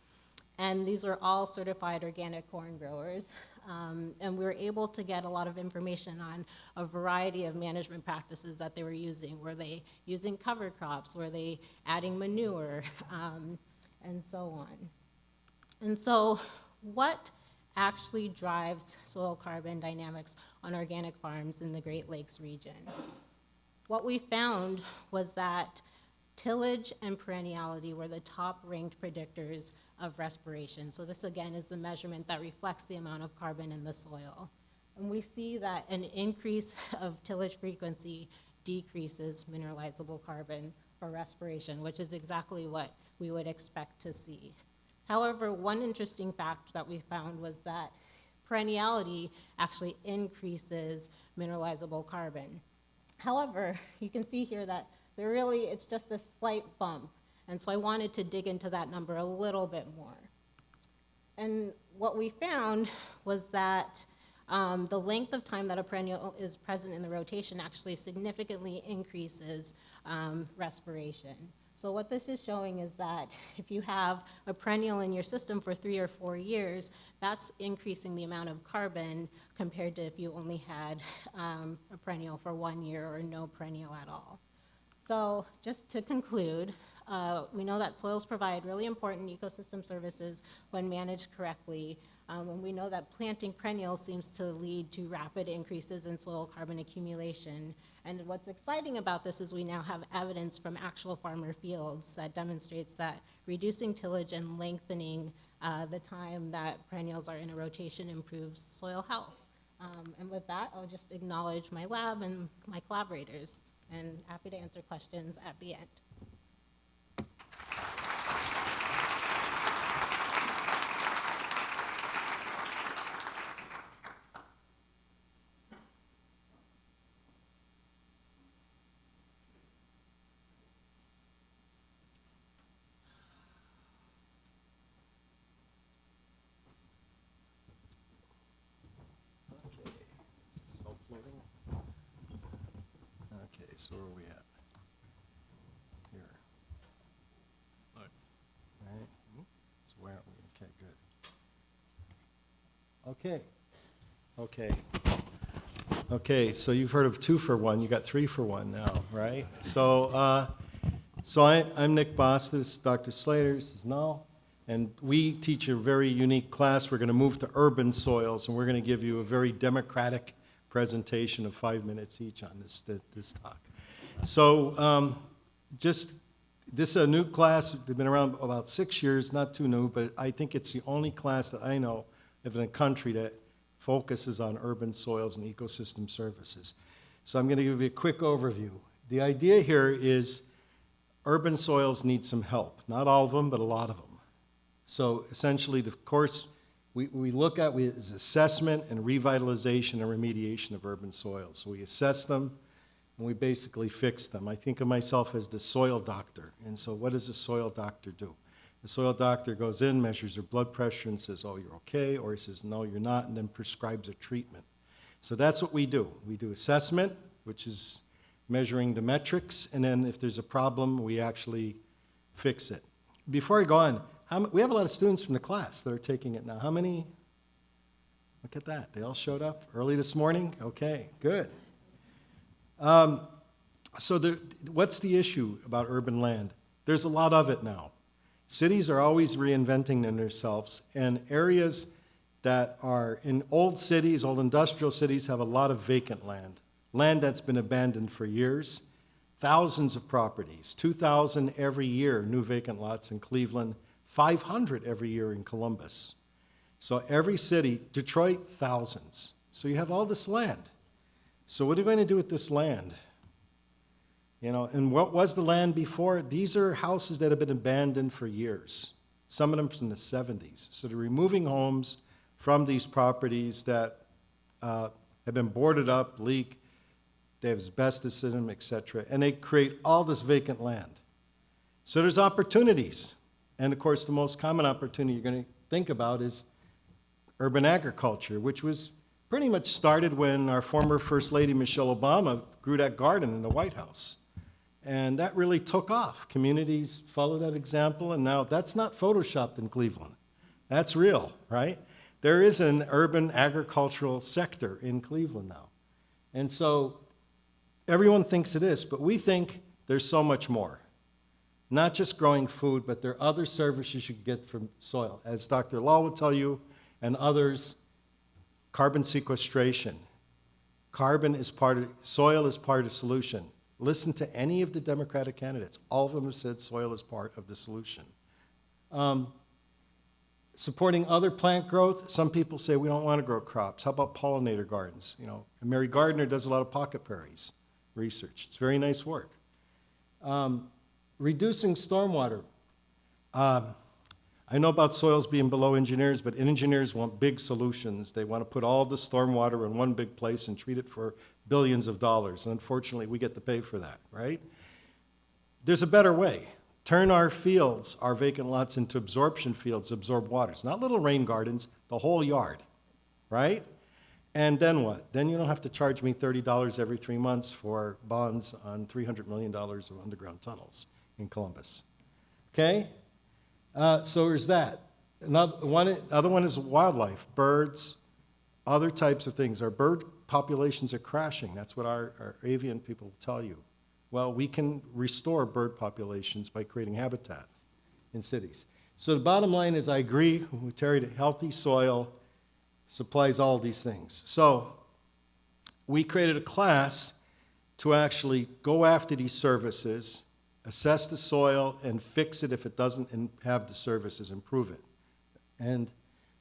And these were all certified organic corn growers. And we were able to get a lot of information on a variety of management practices that they were using. Were they using cover crops? Were they adding manure? And so on. And so what actually drives soil carbon dynamics on organic farms in the Great Lakes region? What we found was that tillage and perenniality were the top-ranked predictors of respiration. So this, again, is the measurement that reflects the amount of carbon in the soil. And we see that an increase of tillage frequency decreases mineralizable carbon for respiration, which is exactly what we would expect to see. However, one interesting fact that we found was that perenniality actually increases mineralizable carbon. However, you can see here that it's just a slight bump. And so I wanted to dig into that number a little bit more. And what we found was that the length of time that a perennial is present in the rotation actually significantly increases respiration. So what this is showing is that if you have a perennial in your system for 3 or 4 years, that's increasing the amount of carbon compared to if you only had a perennial for 1 year or no perennial at all. So just to conclude, we know that soils provide really important ecosystem services when managed correctly. And we know that planting perennials seems to lead to rapid increases in soil carbon accumulation. And what's exciting about this is we now have evidence from actual farmer fields that demonstrates that reducing tillage and lengthening the time that perennials are in a rotation improves soil health. And with that, I'll just acknowledge my lab and my collaborators, and happy to answer questions at the end. Self-loading. Okay, so where are we at? Here. Right. So where are we? Okay, good. Okay, so you've heard of 2 for 1, you got 3 for 1 now, right? So, I'm Nick Boss, this is Dr. Slater, this is Null, and we teach a very unique class. We're going to move to urban soils, and we're going to give you a very democratic presentation of 5 minutes each on this talk. So, this is a new class. They've been around about 6 years, not too new, but I think it's the only class that I know of in the country that focuses on urban soils and ecosystem services. So I'm going to give you a quick overview. The idea here is urban soils need some help. Not all of them, but a lot of them. So essentially, the course we look at is assessment and revitalization and remediation of urban soils. So we assess them, and we basically fix them. I think of myself as the soil doctor. And so what does a soil doctor do? The soil doctor goes in, measures your blood pressure and says, oh, you're okay, or he says, no, you're not, and then prescribes a treatment. So that's what we do. We do assessment, which is measuring the metrics, and then if there's a problem, we actually fix it. Before I go on, we have a lot of students from the class that are taking it now. How many? Look at that. They all showed up early this morning? Okay, good. What's the issue about urban land? There's a lot of it now. Cities are always reinventing themselves, and areas that are in old cities, old industrial cities, have a lot of vacant land, land that's been abandoned for years, thousands of properties, 2,000 every year, new vacant lots in Cleveland, 500 every year in Columbus. So every city, Detroit, thousands. So you have all this land. So what are you going to do with this land? You know, and what was the land before? These are houses that have been abandoned for years, some of them from the 70s. So they're removing homes from these properties that have been boarded up, leak, they have asbestos in them, et cetera, and they create all this vacant land. So there's opportunities. And of course, the most common opportunity you're going to think about is urban agriculture, which was pretty much started when our former First Lady, Michelle Obama, grew that garden in the White House. And that really took off. Communities followed that example, and now that's not photoshopped in Cleveland. That's real, right? There is an urban agricultural sector in Cleveland now. And so everyone thinks it is, but we think there's so much more. Not just growing food, but there are other services you can get from soil. As Dr. Lal will tell you, and others, carbon sequestration. Soil is part of the solution. Listen to any of the Democratic candidates. All of them have said soil is part of the solution. Supporting other plant growth. Some people say we don't want to grow crops. How about pollinator gardens? You know, and Mary Gardner does a lot of pocket prairies research. It's very nice work. Reducing stormwater. I know about soils being below engineers, but engineers want big solutions. They want to put all the stormwater in one big place and treat it for billions of dollars. And unfortunately, we get to pay for that, right? There's a better way. turn our fields, our vacant lots, into absorption fields, absorb waters. Not little rain gardens, the whole yard, right? And then what? Then you don't have to charge me $30 every 3 months for bonds on $300 million of underground tunnels in Columbus. Okay? So there's that. Other one is wildlife, birds, other types of things. Our bird populations are crashing. That's what our avian people tell you. Well, we can restore bird populations by creating habitat in cities. So the bottom line is I agree with Terry that healthy soil supplies all these things. So we created a class to actually go after these services, assess the soil, and fix it if it doesn't have the services, improve it.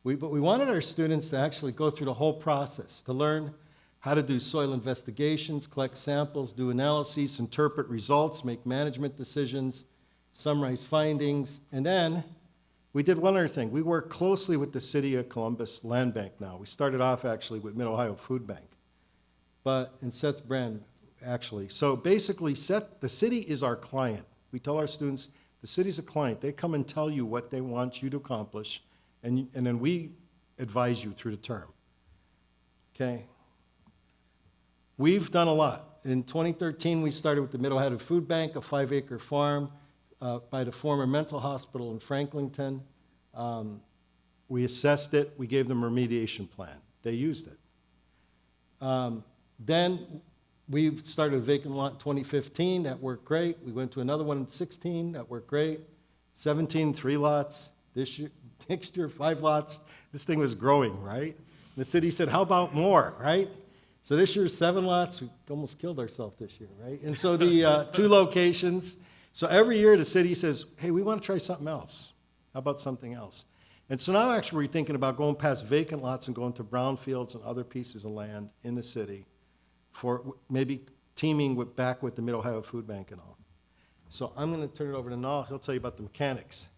But we wanted our students to actually go through the whole process, to learn how to do soil investigations, collect samples, do analyses, interpret results, make management decisions, summarize findings, and then we did one other thing. We work closely with the City of Columbus Land Bank now. We started off actually with Mid-Ohio Food Bank, and Seth Brand, actually. So basically, the city is our client. We tell our students, the city's a client. They come and tell you what they want you to accomplish, and then we advise you through the term. Okay? We've done a lot. In 2013, we started with the Mid-Ohio Food Bank, a 5-acre farm by the former mental hospital in Franklinton. We assessed it. We gave them a remediation plan. They used it. Then we started a vacant lot in 2015. That worked great. We went to another one in 16. That worked great. 17, 3 lots. Next year, 5 lots. This thing was growing, right? The city said, how about more, right? So this year, 7 lots. We almost killed ourselves this year, right? And so the 2 locations. So every year, the city says, hey, we want to try something else. How about something else? And so now actually we're thinking about going past vacant lots and going to brownfields and other pieces of land in the city for maybe teaming back with the Mid-Ohio Food Bank and all. So I'm going to turn it over to Nal. He'll tell you about the mechanics.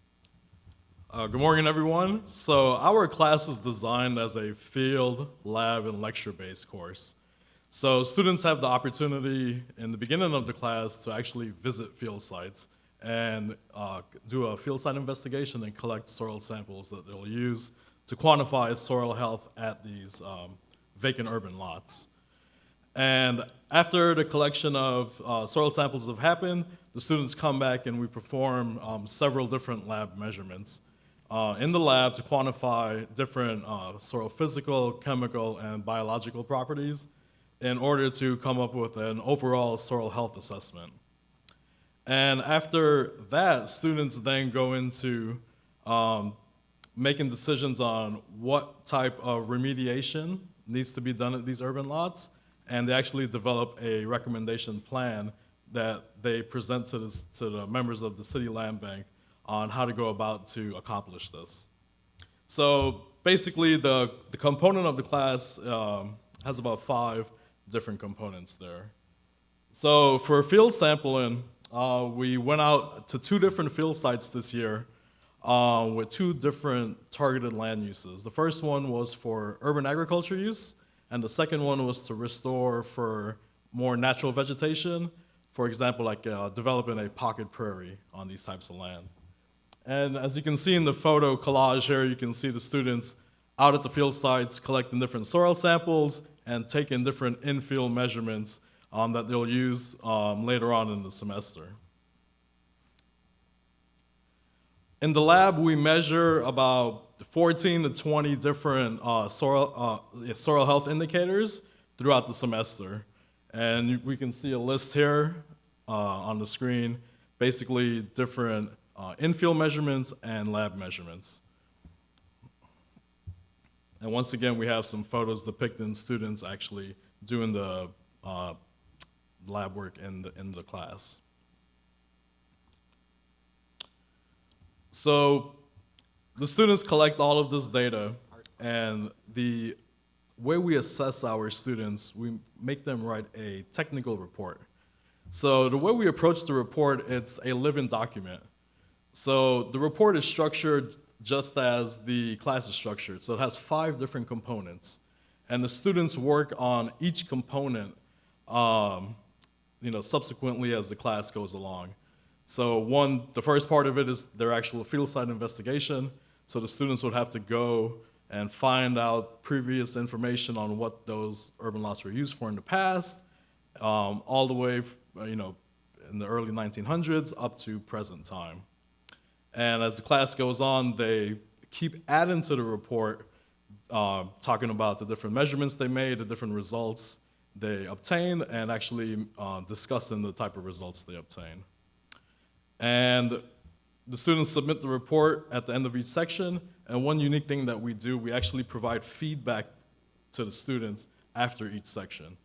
Good morning, everyone. So our class is designed as a field, lab, and lecture-based course. So students have the opportunity in the beginning of the class to actually visit field sites and do a field site investigation and collect soil samples that they'll use to quantify soil health at these vacant urban lots. And after the collection of soil samples have happened, the students come back and we perform several different lab measurements in the lab to quantify different soil physical, chemical, and biological properties in order to come up with an overall soil health assessment. And after that, students then go into making decisions on what type of remediation needs to be done at these urban lots, and they actually develop a recommendation plan that they present to the members of the City Land Bank on how to go about to accomplish this. So basically, the component of the class has about 5 different components there. So for field sampling, we went out to 2 different field sites this year with 2 different targeted land uses. The first one was for urban agriculture use, and the second one was to restore for more natural vegetation, for example, like developing a pocket prairie on these types of land. And as you can see in the photo collage here, you can see the students out at the field sites collecting different soil samples and taking different in-field measurements that they'll use later on in the semester. In the lab, we measure about 14 to 20 different soil health indicators throughout the semester. And we can see a list here on the screen, basically different in-field measurements and lab measurements. And once again, we have some photos depicting students actually doing the lab work in the class. So the students collect all of this data, and the way we assess our students, we make them write a technical report. So the way we approach the report, it's a living document. So the report is structured just as the class is structured. So it has 5 different components, and the students work on each component subsequently as the class goes along. So the first part of it is their actual field site investigation. So the students would have to go and find out previous information on what those urban lots were used for in the past, all the way, in the early 1900s up to present time. And as the class goes on, they keep adding to the report, talking about the different measurements they made, the different results they obtained, and actually discussing the type of results they obtained. And the students submit the report at the end of each section, and one unique thing that we do, we actually provide feedback to the students after each section.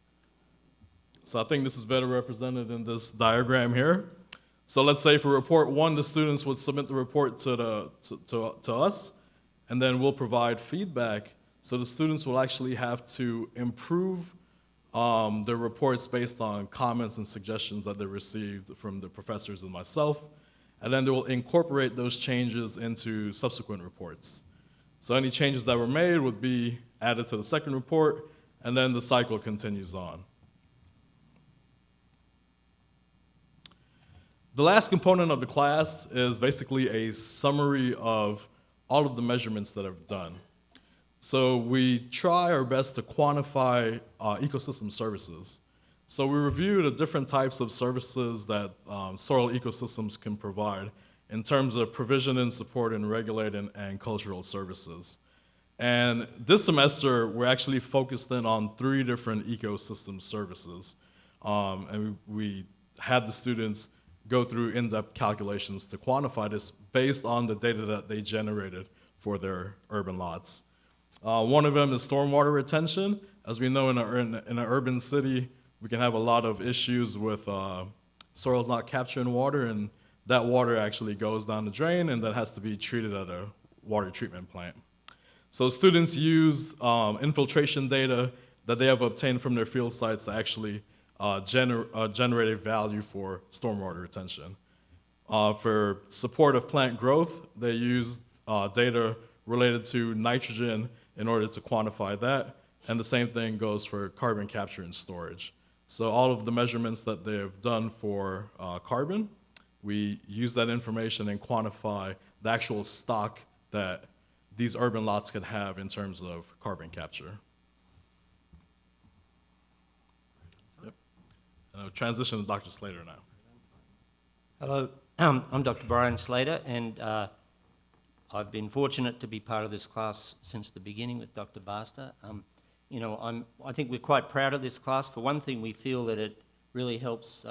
So I think this is better represented in this diagram here. So let's say for report 1, the students would submit the report to us, and then we'll provide feedback. So the students will actually have to improve their reports based on comments and suggestions that they received from the professors and myself, and then they will incorporate those changes into subsequent reports. So any changes that were made would be added to the second report, and then the cycle continues on. The last component of the class is basically a summary of all of the measurements that I've done. So we try our best to quantify ecosystem services. So we review the different types of services that soil ecosystems can provide in terms of provisioning, supporting, regulating, and cultural services. And this semester, we're actually focused in on 3 different ecosystem services. And we had the students go through in-depth calculations to quantify this based on the data that they generated for their urban lots. One of them is stormwater retention. As we know, in an urban city, we can have a lot of issues with soils not capturing water, and that water actually goes down the drain and then has to be treated at a water treatment plant. So students use infiltration data that they have obtained from their field sites to actually generate a value for stormwater retention. For support of plant growth, they use data related to nitrogen in order to quantify that, and the same thing goes for carbon capture and storage. So all of the measurements that they have done for carbon, we use that information and quantify the actual stock that these urban lots can have in terms of carbon capture. Yep. And I'll transition to Dr. Slater now. Hello, I'm Dr. Brian Slater, and I've been fortunate to be part of this class since the beginning with Dr. Basta. I think we're quite proud of this class. For one thing, we feel that it really helps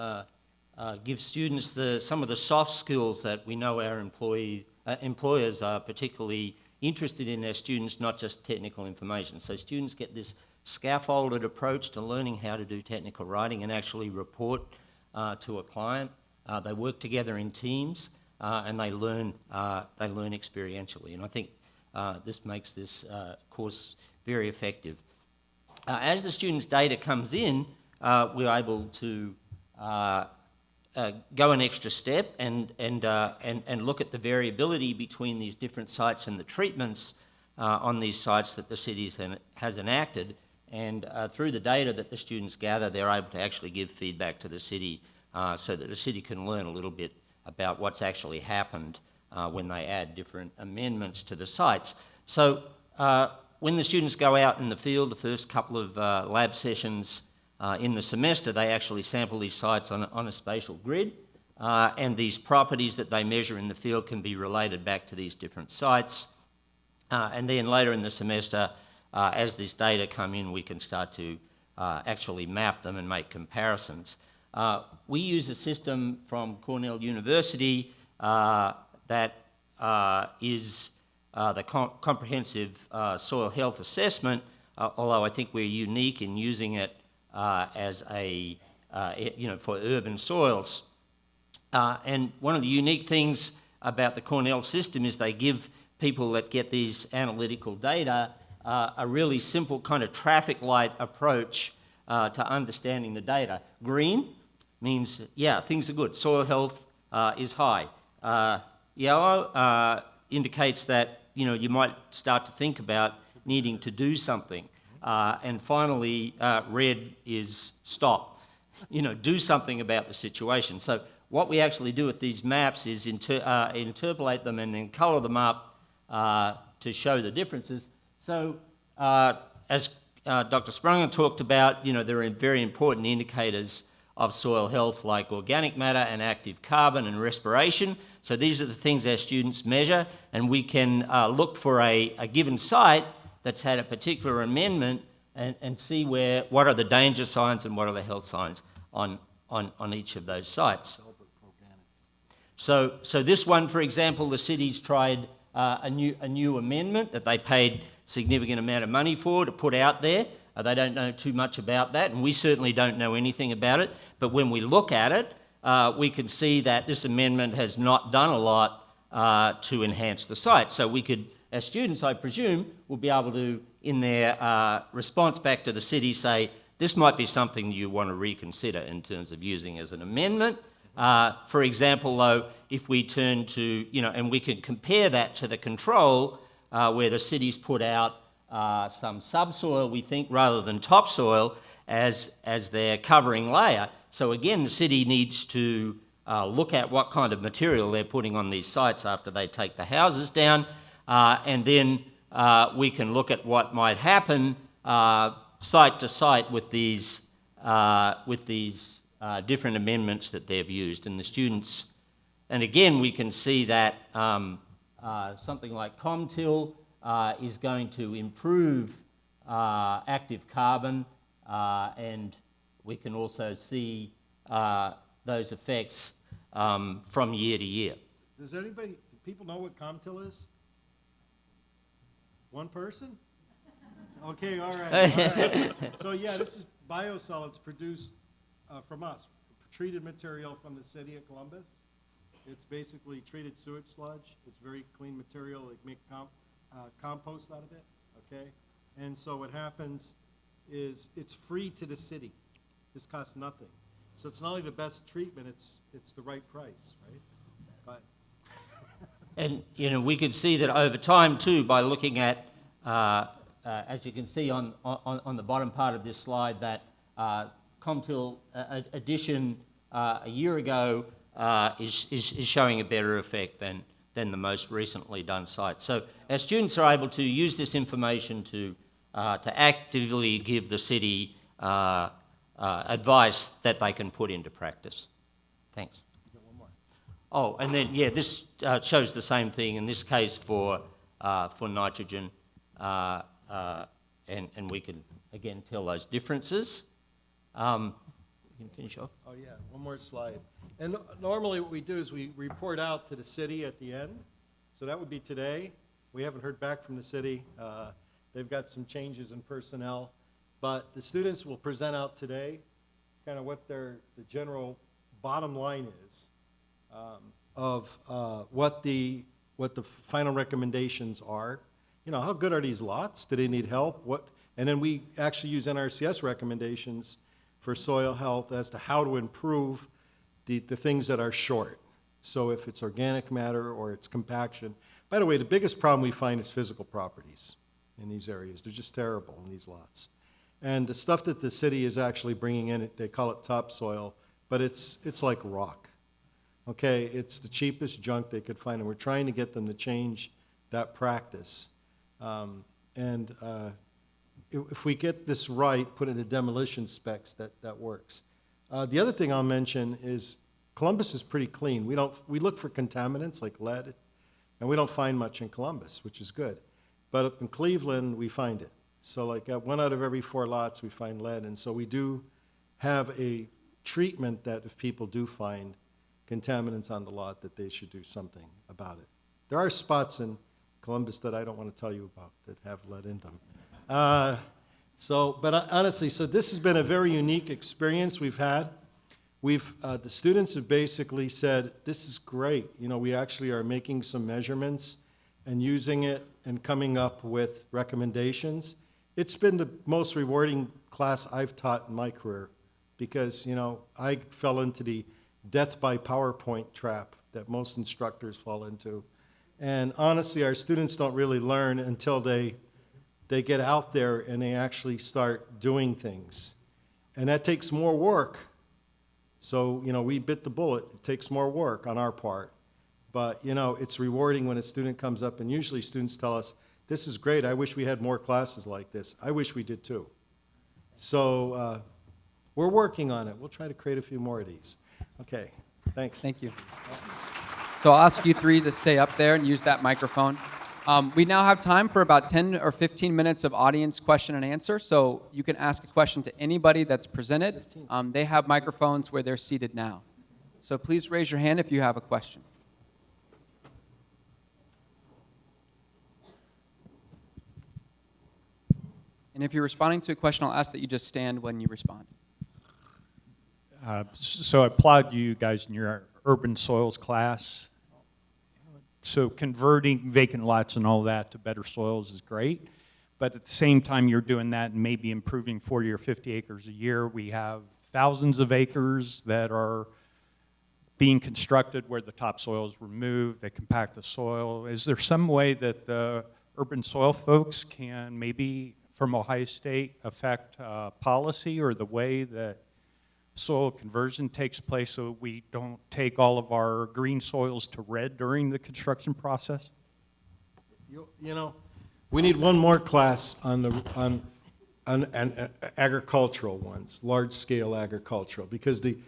give students some of the soft skills that we know our employers are particularly interested in their students, not just technical information. So students get this scaffolded approach to learning how to do technical writing and actually report to a client. They work together in teams, and they learn experientially. And I think this makes this course very effective. As the students' data comes in, we're able to go an extra step and look at the variability between these different sites and the treatments on these sites that the city has enacted. And through the data that the students gather, they're able to actually give feedback to the city so that the city can learn a little bit about what's actually happened when they add different amendments to the sites. So when the students go out in the field, the first couple of lab sessions in the semester, they actually sample these sites on a spatial grid, and these properties that they measure in the field can be related back to these different sites. And then later in the semester, as this data come in, we can start to actually map them and make comparisons. We use a system from Cornell University that is the comprehensive soil health assessment, although I think we're unique in using it as for urban soils. And one of the unique things about the Cornell system is they give people that get these analytical data a really simple kind of traffic light approach to understanding the data. Green means, yeah, things are good. Soil health is high. Yellow indicates that you might start to think about needing to do something. And finally, red is stop. Do something about the situation. So what we actually do with these maps is interpolate them and then colour them up to show the differences. So as Dr. Sprunger talked about, there are very important indicators of soil health like organic matter and active carbon and respiration. So these are the things our students measure, and we can look for a given site that's had a particular amendment and see what are the danger signs and what are the health signs on each of those sites. So this one, for example, the city's tried a new amendment that they paid significant amount of money for to put out there. They don't know too much about that, and we certainly don't know anything about it. But when we look at it, we can see that this amendment has not done a lot to enhance the site. So we could, as students, I presume, will be able to, in their response back to the city, say, this might be something you want to reconsider in terms of using as an amendment. For example, though, if we turn to, and we can compare that to the control where the city's put out some subsoil, we think, rather than topsoil as their covering layer. So again, the city needs to look at what kind of material they're putting on these sites after they take the houses down, and then we can look at what might happen site to site with these different amendments that they've used. And the students, and again, we can see that something like ComTil is going to improve active carbon, and we can also see those effects from year to year. Does people know what ComTil is? One person? Okay, all right. So yeah, this is biosolids produced from us, treated material from the city of Columbus. It's basically treated sewage sludge. It's very clean material. They make compost out of it, okay? And so what happens is it's free to the city. This costs nothing. So it's not only the best treatment, it's the right price, right? But And we could see that over time too by looking at, as you can see on the bottom part of this slide, that ComTil addition a year ago is showing a better effect than the most recently done site. So our students are able to use this information to actively give the city advice that they can put into practice. Thanks. Oh, and then, yeah, this shows the same thing, in this case for nitrogen, and we can, again, tell those differences. You can finish off. oh yeah, one more slide. And normally what we do is we report out to the city at the end. So that would be today. We haven't heard back from the city. They've got some changes in personnel. But the students will present out today kind of what the general bottom line is of what the final recommendations are. How good are these lots? Do they need help? And then we actually use NRCS recommendations for soil health as to how to improve the things that are short. So if it's organic matter or it's compaction. By the way, the biggest problem we find is physical properties in these areas. They're just terrible in these lots. And the stuff that the city is actually bringing in, they call it topsoil, but it's like rock. Okay, it's the cheapest junk they could find, and we're trying to get them to change that practice. If we get this right, put in the demolition specs, that works. The other thing I'll mention is Columbus is pretty clean. We look for contaminants like lead, and we don't find much in Columbus, which is good. But up in Cleveland, we find it. So like 1 out of every 4 lots, we find lead. And so we do have a treatment that if people do find contaminants on the lot, that they should do something about it. There are spots in Columbus that I don't want to tell you about that have lead in them. But honestly, so this has been a very unique experience we've had. The students have basically said, this is great. We actually are making some measurements and using it and coming up with recommendations. It's been the most rewarding class I've taught in my career because, I fell into the death by PowerPoint trap that most instructors fall into. And honestly, our students don't really learn until they get out there and they actually start doing things. And that takes more work. So, we bit the bullet. It takes more work on our part. But, it's rewarding when a student comes up, and usually students tell us, this is great, I wish we had more classes like this. I wish we did too. So we're working on it. We'll try to create a few more of these. Okay, thanks. Thank you. So I'll ask you three to stay up there and use that microphone. We now have time for about 10 or 15 minutes of audience question and answer. So you can ask a question to anybody that's presented. They have microphones where they're seated now. So please raise your hand if you have a question. And if you're responding to a question, I'll ask that you just stand when you respond. So I applaud you guys in your urban soils class. So converting vacant lots and all that to better soils is great. But at the same time you're doing that and maybe improving 40 or 50 acres a year, we have thousands of acres that are being constructed where the topsoil is removed, they compact the soil. Is there some way that the urban soil folks can maybe from Ohio State affect policy or the way that soil conversion takes place so we don't take all of our green soils to red during the construction process? We need one more class on agricultural ones, large-scale agricultural, because the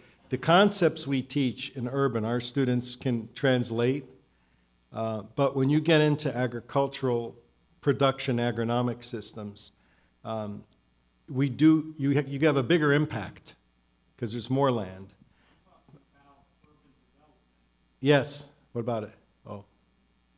concepts we teach in urban, our students can translate, but when you get into agricultural production agronomic systems, you have a bigger impact because there's more land. Yes, what about it? Oh.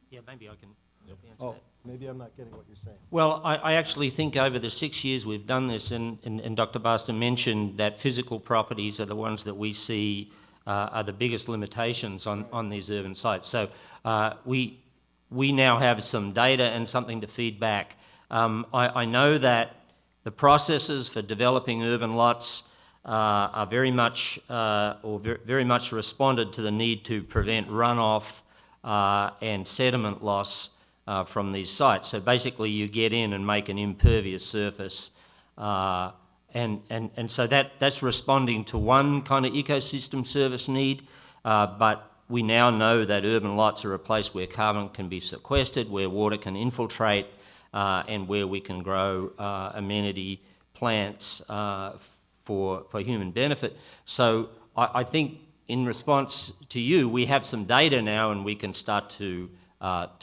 Yeah, maybe I can answer Oh, that. maybe I'm not getting what you're saying. Well, I actually think over the 6 years we've done this, and Dr. Barster mentioned that physical properties are the ones that we see are the biggest limitations on these urban sites. So we now have some data and something to feed back. I know that the processes for developing urban lots are very much responded to the need to prevent runoff and sediment loss from these sites. So basically you get in and make an impervious surface, and so that's responding to one kind of ecosystem service need, but we now know that urban lots are a place where carbon can be sequestered, where water can infiltrate, and where we can grow amenity plants for human benefit. So I think in response to you, we have some data now and we can start to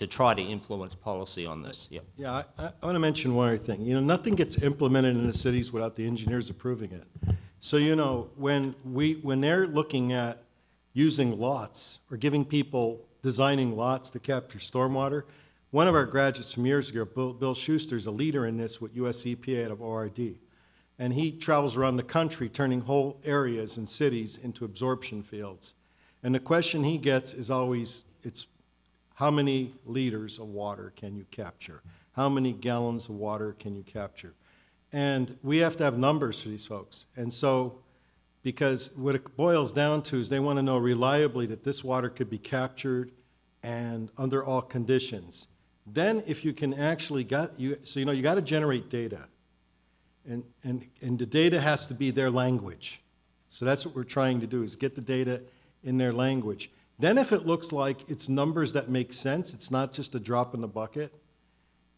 try to influence policy on this. Yep. Yeah, I want to mention one other thing. Nothing gets implemented in the cities without the engineers approving it. So, when they're looking at using lots or giving people designing lots to capture stormwater, one of our graduates from years ago, Bill Schuster, is a leader in this with US EPA out of ORD. And he travels around the country turning whole areas and cities into absorption fields. And the question he gets is always, it's how many liters of water can you capture? How many gallons of water can you capture? And we have to have numbers for these folks. And so, because what it boils down to is they want to know reliably that this water could be captured and under all conditions. Then if you can actually you got to generate data. And the data has to be their language. So that's what we're trying to do, is get the data in their language. Then if it looks like it's numbers that make sense, it's not just a drop in the bucket,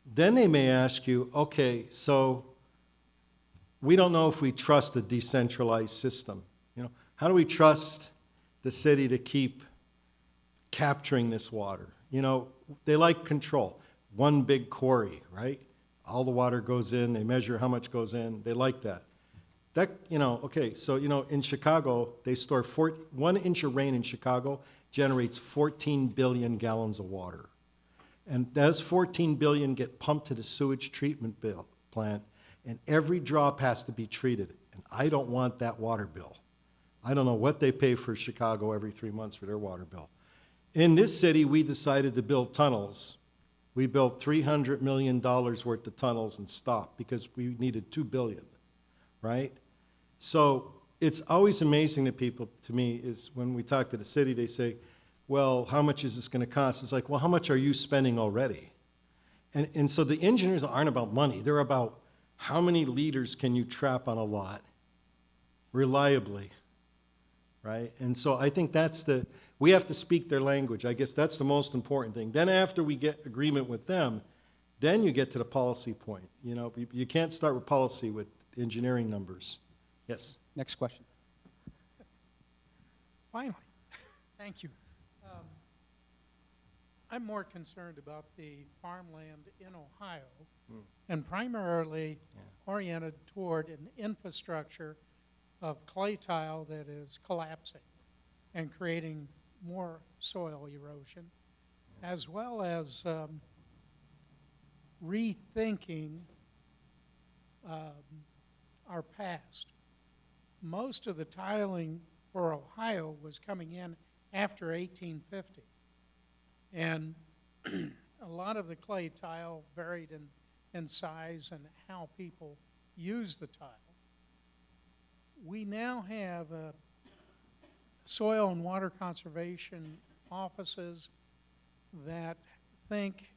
then they may ask you, okay, so we don't know if we trust a decentralized system. How do we trust the city to keep capturing this water? They like control. One big quarry, right? All the water goes in, they measure how much goes in, they like that. Okay, so, in Chicago, they store 1 inch of rain in Chicago generates 14 billion gallons of water. And those 14 billion get pumped to the sewage treatment plant, and every drop has to be treated. And I don't want that water bill. I don't know what they pay for Chicago every 3 months for their water bill. In this city, we decided to build tunnels. We built $300 million worth of tunnels and stopped because we needed $2 billion, right? So it's always amazing to me, is when we talk to the city, they say, well, how much is this going to cost? It's like, well, how much are you spending already? And so the engineers aren't about money. They're about how many liters can you trap on a lot reliably, right? And so I think we have to speak their language. I guess that's the most important thing. Then after we get agreement with them, then you get to the policy point. You know, you can't start with policy with engineering numbers. Yes? Next question. Finally, thank you. I'm more concerned about the farmland in Ohio and primarily oriented toward an infrastructure of clay tile that is collapsing and creating more soil erosion, as well as rethinking our past. Most of the tiling for Ohio was coming in after 1850. And a lot of the clay tile varied in size and how people use the tile. We now have soil and water conservation offices that think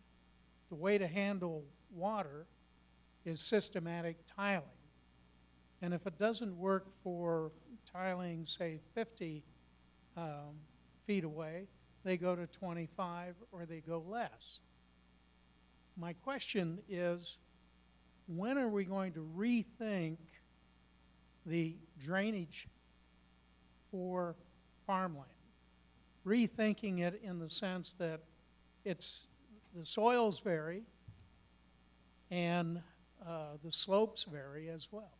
the way to handle water is systematic tiling. And if it doesn't work for tiling, say, 50 feet away, they go to 25 or they go less. My question is, when are we going to rethink the drainage for farmland? Rethinking it in the sense that the soils vary and the slopes vary as well.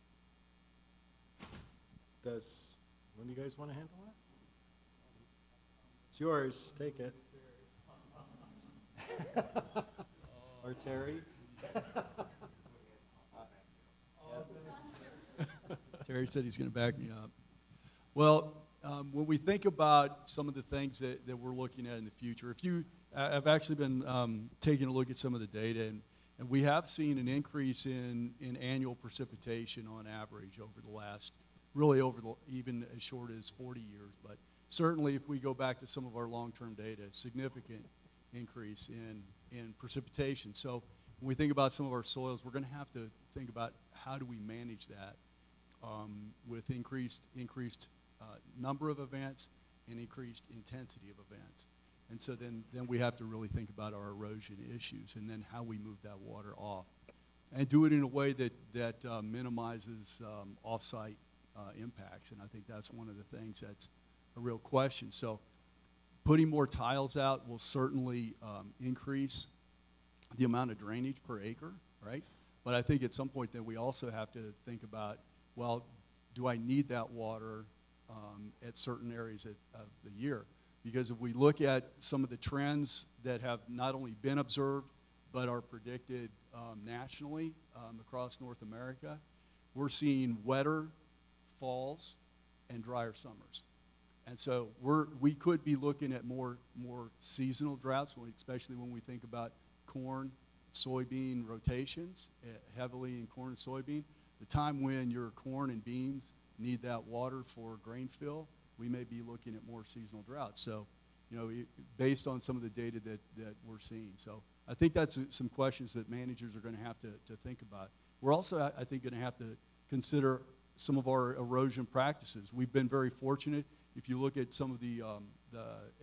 When do you guys want to handle that? It's yours, take it. Or Terry? Terry said he's going to back me up. Well, when we think about some of the things that we're looking at in the future, I've actually been taking a look at some of the data, and we have seen an increase in annual precipitation on average over the last, even as short as 40 years. But certainly if we go back to some of our long-term data, significant increase in precipitation. So when we think about some of our soils, we're going to have to think about how do we manage that with increased number of events and increased intensity of events. And so then we have to really think about our erosion issues and then how we move that water off. And do it in a way that minimizes off-site impacts. And I think that's one of the things that's a real question. So putting more tiles out will certainly increase the amount of drainage per acre, right? But I think at some point then we also have to think about, well, do I need that water at certain areas of the year? Because if we look at some of the trends that have not only been observed but are predicted nationally across North America, we're seeing wetter falls and drier summers. And so we could be looking at more seasonal droughts, especially when we think about corn, soybean rotations, heavily in corn and soybean. The time when your corn and beans need that water for grain fill, we may be looking at more seasonal droughts. So, based on some of the data that we're seeing. So I think that's some questions that managers are going to have to think about. We're also, I think, going to have to consider some of our erosion practices. We've been very fortunate. If you look at some of the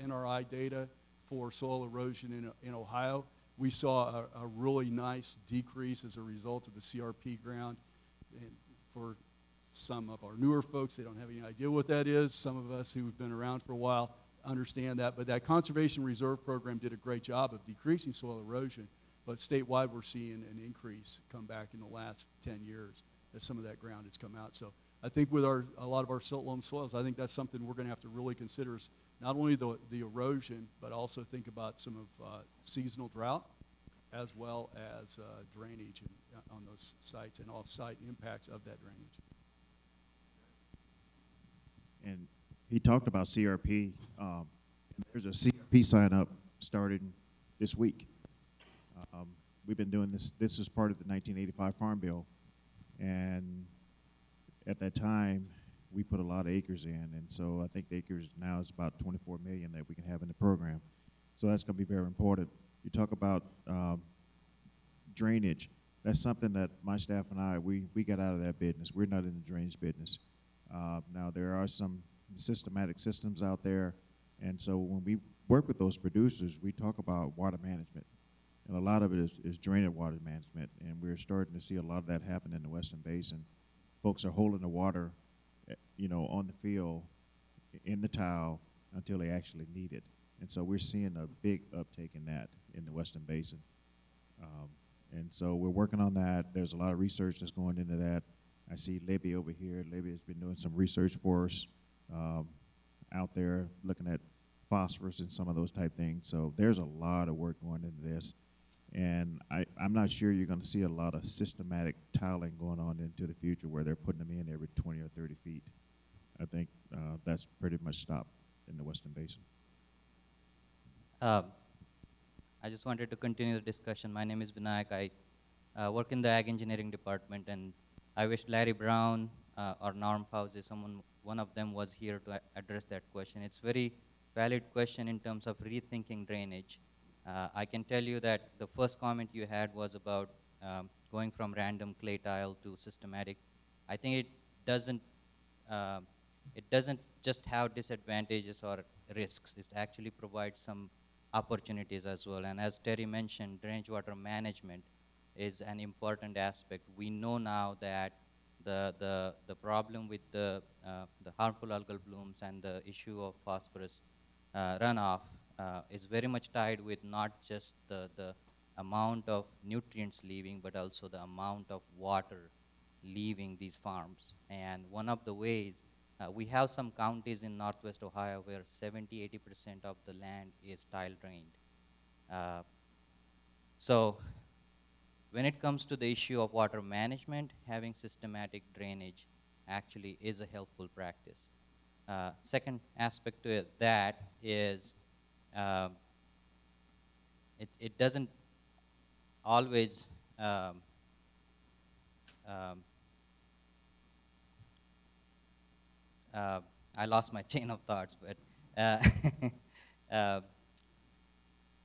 NRI data for soil erosion in Ohio, we saw a really nice decrease as a result of the CRP ground. And for some of our newer folks, they don't have any idea what that is. Some of us who've been around for a while understand that. But that Conservation Reserve Program did a great job of decreasing soil erosion. But statewide, we're seeing an increase come back in the last 10 years as some of that ground has come out. So I think with a lot of our silt loam soils, I think that's something we're going to have to really consider is not only the erosion, but also think about some of seasonal drought as well as drainage on those sites and off-site impacts of that drainage. And he talked about CRP. There's a CRP sign-up starting this week. We've been doing this. This is part of the 1985 Farm Bill. And at that time, we put a lot of acres in. And so I think the acres now is about 24 million that we can have in the program. So that's going to be very important. You talk about drainage. That's something that my staff and I, we got out of that business. We're not in the drainage business. Now, there are some systematic systems out there. And so when we work with those producers, we talk about water management. And a lot of it is drainage water management. And we're starting to see a lot of that happen in the Western Basin. Folks are holding the water, on the field, in the tile, until they actually need it. And so we're seeing a big uptake in that in the Western Basin. And so we're working on that. There's a lot of research that's going into that. I see Libby over here. Libby has been doing some research for us out there, looking at phosphorus and some of those type things. So there's a lot of work going into this. And I'm not sure you're going to see a lot of systematic tiling going on into the future where they're putting them in every 20 or 30 feet. I think that's pretty much stopped in the Western Basin. I just wanted to continue the discussion. My name is Vinayak. I work in the Ag Engineering Department, and I wish Larry Brown or Norm Fauci, one of them was here to address that question. It's very valid question in terms of rethinking drainage. I can tell you that the first comment you had was about going from random clay tile to systematic. I think it doesn't just have disadvantages or risks. It actually provides some opportunities as well. And as Terry mentioned, drainage water management is an important aspect. We know now that the problem with the harmful algal blooms and the issue of phosphorus runoff is very much tied with not just the amount of nutrients leaving, but also the amount of water leaving these farms. And one of the ways, we have some counties in Northwest Ohio where 70–80% of the land is tile drained. So when it comes to the issue of water management, having systematic drainage actually is a helpful practice. Second aspect to that is it doesn't always I lost my chain of thoughts, but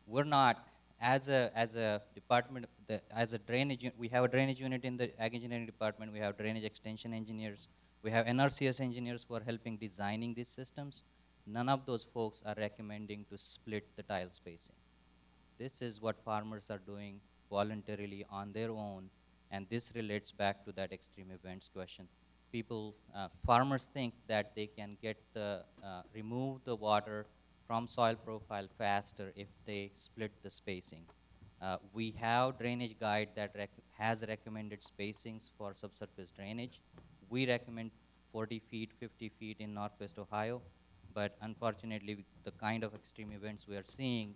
we're not, as a department, as a drainage, we have a drainage unit in the Ag Engineering Department, we have drainage extension engineers, we have NRCS engineers who are helping designing these systems. None of those folks are recommending to split the tile spacing. This is what farmers are doing voluntarily on their own, and this relates back to that extreme events question. Farmers think that they can remove the water from soil profile faster if they split the spacing. We have drainage guide that has recommended spacings for subsurface drainage. We recommend 40 feet, 50 feet in Northwest Ohio, but unfortunately, the kind of extreme events we are seeing,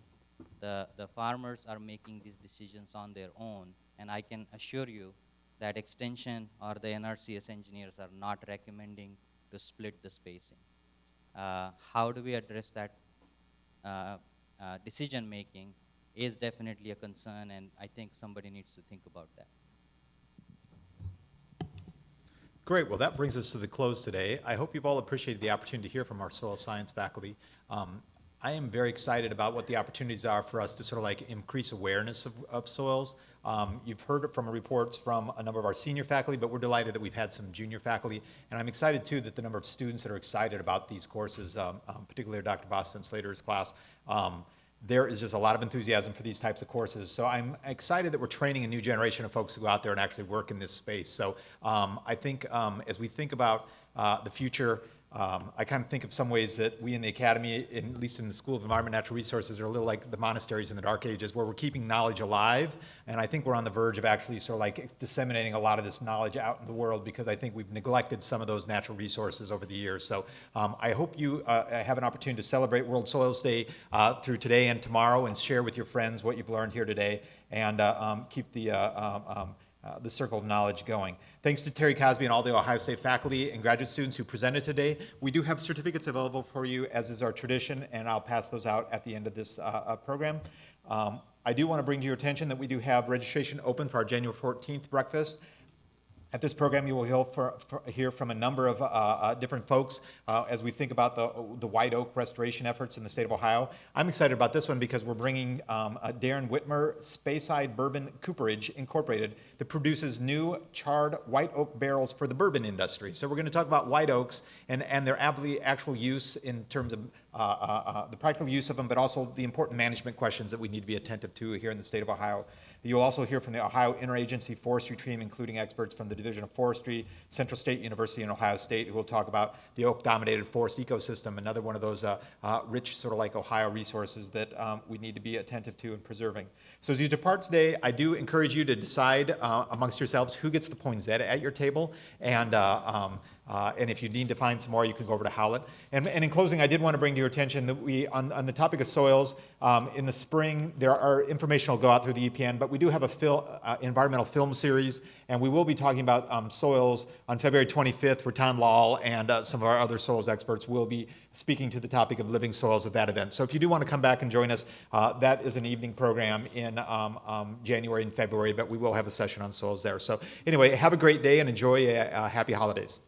the farmers are making these decisions on their own, and I can assure you that extension or the NRCS engineers are not recommending to split the spacing. How do we address that decision making is definitely a concern, and I think somebody needs to think about that. Great. Well, that brings us to the close today. I hope you've all appreciated the opportunity to hear from our soil science faculty. I am very excited about what the opportunities are for us to sort of like increase awareness of soils. You've heard it from reports from a number of our senior faculty, but we're delighted that we've had some junior faculty. And I'm excited, too, that the number of students that are excited about these courses, particularly Dr. Boston Slater's class, there is just a lot of enthusiasm for these types of courses. So I'm excited that we're training a new generation of folks who go out there and actually work in this space. So I think as we think about the future, I kind of think of some ways that we in the academy, at least in the School of Environment and Natural Resources, are a little like the monasteries in the Dark Ages, where we're keeping knowledge alive. And I think we're on the verge of actually sort of like disseminating a lot of this knowledge out in the world, because I think we've neglected some of those natural resources over the years. So I hope you have an opportunity to celebrate World Soils Day through today and tomorrow, and share with your friends what you've learned here today, and keep the circle of knowledge going. Thanks to Terry Cosby and all the Ohio State faculty and graduate students who presented today. We do have certificates available for you, as is our tradition, and I'll pass those out at the end of this program. I do want to bring to your attention that we do have registration open for our January 14th breakfast. At this program, you will hear from a number of different folks as we think about the white oak restoration efforts in the state of Ohio. I'm excited about this one because we're bringing Darren Whitmer Speyside Bourbon Cooperage Incorporated that produces new charred white oak barrels for the bourbon industry. So we're going to talk about white oaks and their actual use in terms of the practical use of them, but also the important management questions that we need to be attentive to here in the state of Ohio. You'll also hear from the Ohio Interagency Forestry team, including experts from the Division of Forestry, Central State University, and Ohio State, who will talk about the oak-dominated forest ecosystem, another one of those rich, sort of like Ohio resources that we need to be attentive to and preserving. So as you depart today, I do encourage you to decide amongst yourselves who gets the poinsettia at your table, and if you need to find some more, you can go over to Howlett. And in closing, I did want to bring to your attention that we, on the topic of soils, in the spring, there are information will go out through the EPN, but we do have a environmental film series, and we will be talking about soils on February 25th. Rattan Lal and some of our other soils experts will be speaking to the topic of living soils at that event. So if you do want to come back and join us, that is an evening program in January and February, but we will have a session on soils there. So anyway, have a great day and enjoy happy holidays.